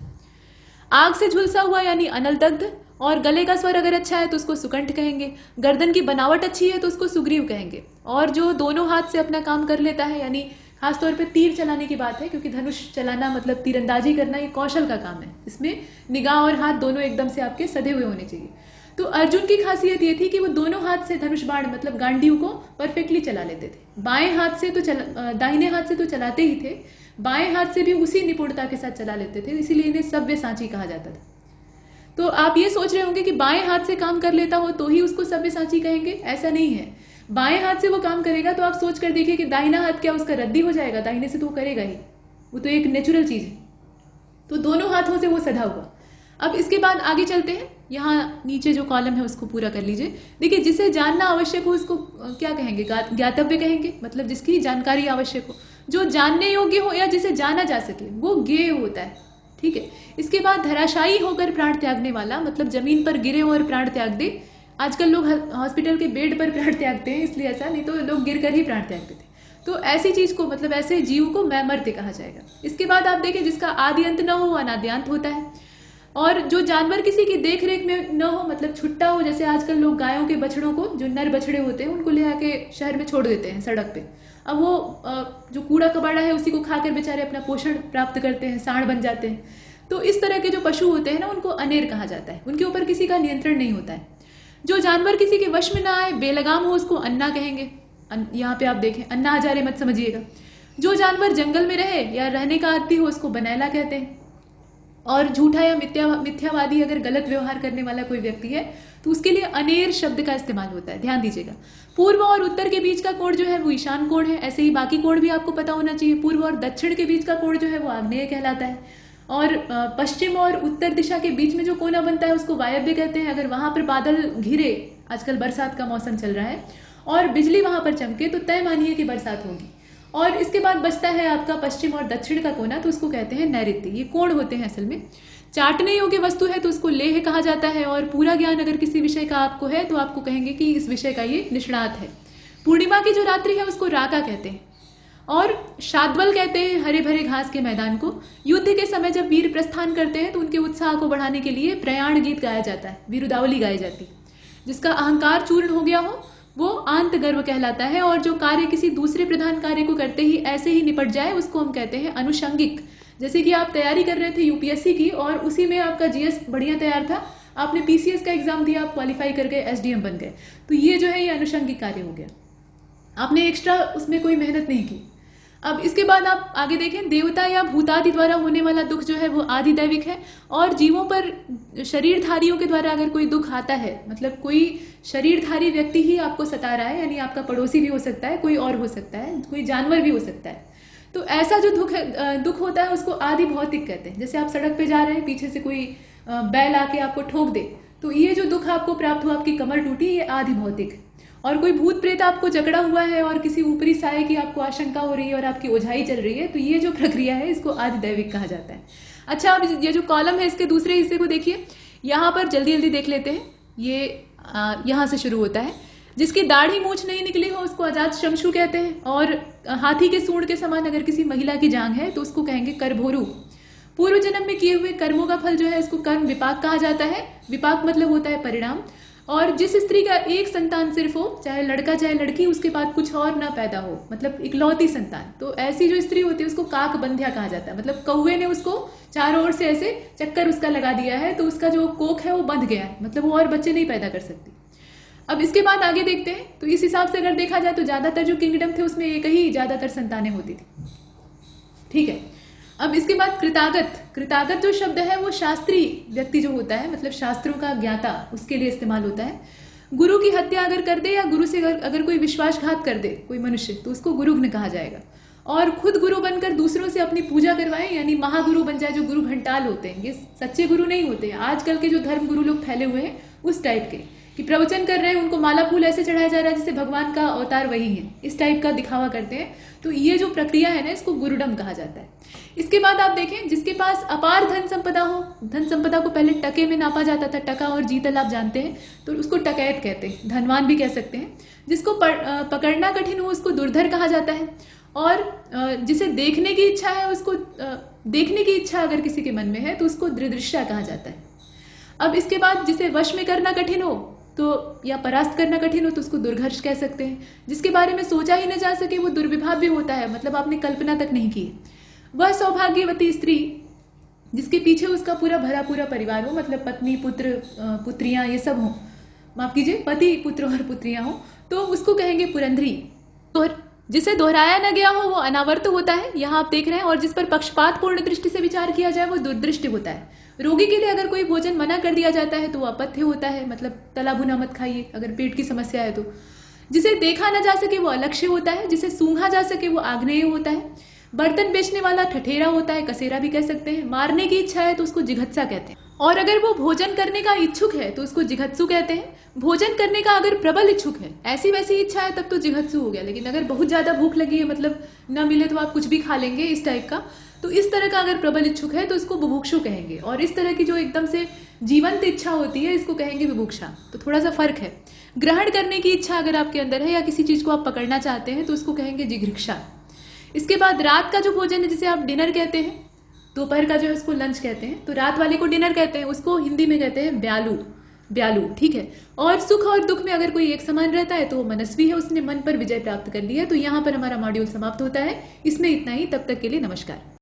आग से झुलसा हुआ यानी अनल दग्ध, और गले का स्वर अगर अच्छा है तो उसको सुकंठ कहेंगे। गर्दन की बनावट अच्छी है तो उसको सुग्रीव कहेंगे। और जो दोनों हाथ से अपना काम कर लेता है, यानी खासतौर पे तीर चलाने की बात है, क्योंकि धनुष चलाना मतलब तीरंदाजी करना ये कौशल का काम है। इसमें निगाह और हाथ दोनों एकदम से आपके सधे हुए होने चाहिए। तो अर्जुन की खासियत ये थी कि वो दोनों हाथ से धनुष बाण मतलब गांडीव को परफेक्टली चला लेते थे। बाएं हाथ से तो दाहिने हाथ से तो चलाते ही थे, बाएं हाथ से भी उसी निपुणता के साथ चला लेते थे, इसीलिए इन्हें सव्य सांची कहा जाता था। तो आप ये सोच रहे होंगे कि बाएं हाथ से काम कर लेता हो तो ही उसको सव्य सांची कहेंगे, ऐसा नहीं है। बाएं हाथ से वो काम करेगा तो आप सोच कर देखिए कि दाहिना हाथ क्या उसका रद्दी हो जाएगा, दाहिने से तो वो करेगा ही, वो तो एक नेचुरल चीज है। तो दोनों हाथों से वो सधा हुआ। अब इसके बाद आगे चलते हैं, यहाँ नीचे जो कॉलम है उसको पूरा कर लीजिए। देखिए, जिसे जानना आवश्यक हो उसको क्या कहेंगे, ज्ञातव्य कहेंगे, मतलब जिसकी जानकारी आवश्यक हो। जो जानने योग्य हो या जिसे जाना जा सके वो ज्ञेय होता है, ठीक है। इसके बाद धराशायी होकर प्राण त्यागने वाला, मतलब जमीन पर गिरे और प्राण त्याग दे। आजकल लोग हॉस्पिटल के बेड पर प्राण त्यागते हैं, इसलिए ऐसा, नहीं तो लोग गिरकर ही प्राण त्यागते थे। तो ऐसी चीज को, मतलब ऐसे जीव को मैमर्त्य कहा जाएगा। इसके बाद आप देखें, जिसका आदि अंत न हो अनाद्यांत होता है। और जो जानवर किसी की देख रेख में न हो, मतलब छुट्टा हो, जैसे आजकल लोग गायों के बछड़ों को, जो नर बछड़े होते हैं उनको ले आके शहर में छोड़ देते हैं सड़क पे। अब वो जो कूड़ा कबाड़ा है उसी को खाकर बेचारे अपना पोषण प्राप्त करते हैं, सांड बन जाते हैं। तो इस तरह के जो पशु होते हैं ना, उनको अनेर कहा जाता है, उनके ऊपर किसी का नियंत्रण नहीं होता है। जो जानवर किसी के वश में ना आए, बेलगाम हो, उसको अन्ना कहेंगे। यहाँ पे आप देखें, अन्ना हजारे मत समझिएगा। जो जानवर जंगल में रहे या रहने का आदी हो उसको बनैला कहते हैं। और झूठा या मिथ्यावादी अगर गलत व्यवहार करने वाला कोई व्यक्ति है तो उसके लिए अनेर शब्द का इस्तेमाल होता है, ध्यान दीजिएगा। पूर्व और उत्तर के बीच का कोण जो है वो ईशान कोण है, ऐसे ही बाकी कोण भी आपको पता होना चाहिए। पूर्व और दक्षिण के बीच का कोण जो है वो आग्नेय कहलाता है। और पश्चिम और उत्तर दिशा के बीच में जो कोना बनता है उसको वायव्य कहते हैं। अगर वहां पर बादल घिरे, आजकल बरसात का मौसम चल रहा है, और बिजली वहां पर चमके तो तय मानिए कि बरसात होगी। और इसके बाद बचता है आपका पश्चिम और दक्षिण का कोना, तो उसको कहते हैं नैऋत्य। ये कोण होते हैं असल में। चाटने योग्य वस्तु है तो उसको लेह कहा जाता है। और पूरा ज्ञान अगर किसी विषय का आपको है तो आपको कहेंगे कि इस विषय का ये निष्णात है। पूर्णिमा की जो रात्रि है उसको राका कहते हैं। और शाद्वल कहते हैं हरे भरे घास के मैदान को। युद्ध के समय जब वीर प्रस्थान करते हैं तो उनके उत्साह को बढ़ाने के लिए प्रयाण गीत गाया जाता है, वीरुदावली गाई जाती है। जिसका अहंकार चूर्ण हो गया हो वो आंत गर्व कहलाता है। और जो कार्य किसी दूसरे प्रधान कार्य को करते ही ऐसे ही निपट जाए उसको हम कहते हैं अनुषंगिक। जैसे कि आप तैयारी कर रहे थे यूपीएससी की और उसी में आपका जीएस बढ़िया तैयार था, आपने पीसीएस का एग्जाम दिया, आप क्वालिफाई कर गए, एसडीएम बन गए, तो ये जो है ये अनुषंगिक कार्य हो गया, आपने एक्स्ट्रा उसमें कोई मेहनत नहीं की। अब इसके बाद आप आगे देखें, देवता या भूतादि द्वारा होने वाला दुख जो है वो आधिदैविक है। और जीवों पर शरीरधारियों के द्वारा अगर कोई दुख आता है, मतलब कोई शरीरधारी व्यक्ति ही आपको सता रहा है, यानी आपका पड़ोसी भी हो सकता है, कोई और हो सकता है, कोई जानवर भी हो सकता है, तो ऐसा जो दुख होता है उसको आदि भौतिक कहते हैं। जैसे आप सड़क पे जा रहे हैं, पीछे से कोई बैल आके आपको ठोक दे, तो ये जो दुख आपको प्राप्त हुआ, आपकी कमर टूटी, ये आदि भौतिक। और कोई भूत प्रेत आपको जकड़ा हुआ है और किसी ऊपरी साये की आपको आशंका हो रही है और आपकी ओझाई चल रही है, तो ये जो प्रक्रिया है इसको आधिदैविक कहा जाता है। अच्छा, अब ये जो कॉलम है इसके दूसरे हिस्से को देखिए, यहाँ पर जल्दी जल्दी देख लेते हैं। ये यहाँ से शुरू होता है, जिसकी दाढ़ी मूछ नहीं निकली हो उसको अजात शमशु कहते हैं। और हाथी के सूंड के समान अगर किसी महिला की जांघ है तो उसको कहेंगे करभोरू। पूर्व जन्म में किए हुए कर्मों का फल जो है उसको कर्म विपाक कहा जाता है। विपाक मतलब होता है परिणाम। और जिस स्त्री का एक संतान सिर्फ हो, चाहे लड़का चाहे लड़की, उसके बाद कुछ और ना पैदा हो, मतलब इकलौती संतान, तो ऐसी जो स्त्री होती है उसको काक बंध्या कहा जाता है। मतलब कौवे ने उसको चारों ओर से ऐसे चक्कर उसका लगा दिया है, तो उसका जो कोख है वो बंध गया है, मतलब वो और बच्चे नहीं पैदा कर सकती। अब इसके बाद आगे देखते हैं, तो इस हिसाब से अगर देखा जाए तो ज्यादातर जो किंगडम थे उसमें एक ही ज्यादातर संतानें होती थी। ठीक है, अब इसके बाद कृतागत। कृतागत जो शब्द है वो शास्त्री व्यक्ति जो होता है, मतलब शास्त्रों का ज्ञाता, उसके लिए इस्तेमाल होता है। गुरु की हत्या अगर कर दे या गुरु से अगर कोई विश्वासघात कर दे कोई मनुष्य, तो उसको गुरुघ्न कहा जाएगा। और खुद गुरु बनकर दूसरों से अपनी पूजा करवाए, यानी महागुरु बन जाए, जो गुरु घंटाल होते हैं। ये सच्चे गुरु नहीं होते, आजकल के जो धर्म गुरु लोग फैले हुए हैं उस टाइप के, कि प्रवचन कर रहे हैं, उनको माला फूल ऐसे चढ़ाया जा रहा है जैसे भगवान का अवतार वही है, इस टाइप का दिखावा करते हैं। तो ये जो प्रक्रिया है ना, इसको गुरुडम कहा जाता है। इसके बाद आप देखें, जिसके पास अपार धन संपदा हो, धन संपदा को पहले टके में नापा जाता था, टका और जीतल आप जानते हैं, तो उसको टकैत कहते हैं, धनवान भी कह सकते हैं। जिसको पकड़ना कठिन हो उसको दुर्धर कहा जाता है। और जिसे देखने की इच्छा है, उसको देखने की इच्छा अगर किसी के मन में है तो उसको दृदृश्या कहा जाता है। अब इसके बाद जिसे वश में करना कठिन हो तो, या परास्त करना कठिन हो, तो उसको दुर्घर्ष कह सकते हैं। जिसके बारे में सोचा ही न जा सके वो दुर्विभाव भी होता है, मतलब आपने कल्पना तक नहीं की। वह सौभाग्यवती स्त्री जिसके पीछे उसका पूरा भरा पूरा परिवार हो, मतलब पत्नी पुत्र पुत्रियां ये सब हो, माफ कीजिए पति पुत्र और पुत्रियां हो, तो उसको कहेंगे पुरंधरी। तो जिसे दोहराया न गया हो वो अनावर्त होता है, यहाँ आप देख रहे हैं। और जिस पर पक्षपात पूर्ण दृष्टि से विचार किया जाए वो दुर्दृष्टि होता है। रोगी के लिए अगर कोई भोजन मना कर दिया जाता है तो वो अपथ्य होता है, मतलब तला भुना मत खाइए अगर पेट की समस्या है तो। जिसे देखा न जा सके वो अलक्ष्य होता है, जिसे सूंघा जा सके वो आग्नेय होता है। बर्तन बेचने वाला ठठेरा होता है, कसेरा भी कह सकते हैं। मारने की इच्छा है तो उसको जिघत्सा कहते हैं। और अगर वो भोजन करने का इच्छुक है तो उसको जिघत्सु कहते हैं। भोजन करने का अगर प्रबल इच्छुक है, ऐसी वैसी इच्छा है, तब तो जिघत्सु हो गया। लेकिन अगर बहुत ज्यादा भूख लगी है, मतलब न मिले तो आप कुछ भी खा लेंगे, इस टाइप का, तो इस तरह का अगर प्रबल इच्छुक है तो इसको बुभुक्षु कहेंगे। और इस तरह की जो एकदम से जीवंत इच्छा होती है इसको कहेंगे विभुक्षा। तो थोड़ा सा फर्क है। ग्रहण करने की इच्छा अगर आपके अंदर है या किसी चीज को आप पकड़ना चाहते हैं तो उसको कहेंगे जिघृक्षा। इसके बाद रात का जो भोजन है जिसे आप डिनर कहते हैं, दोपहर का जो है उसको लंच कहते हैं, तो रात वाले को डिनर कहते हैं, उसको हिंदी में कहते हैं ब्यालू। ब्यालू, ठीक है। और सुख और दुख में अगर कोई एक समान रहता है तो वो मनस्वी है, उसने मन पर विजय प्राप्त कर लिया है। तो यहाँ पर हमारा मॉड्यूल समाप्त होता है। इसमें इतना ही, तब तक के लिए नमस्कार।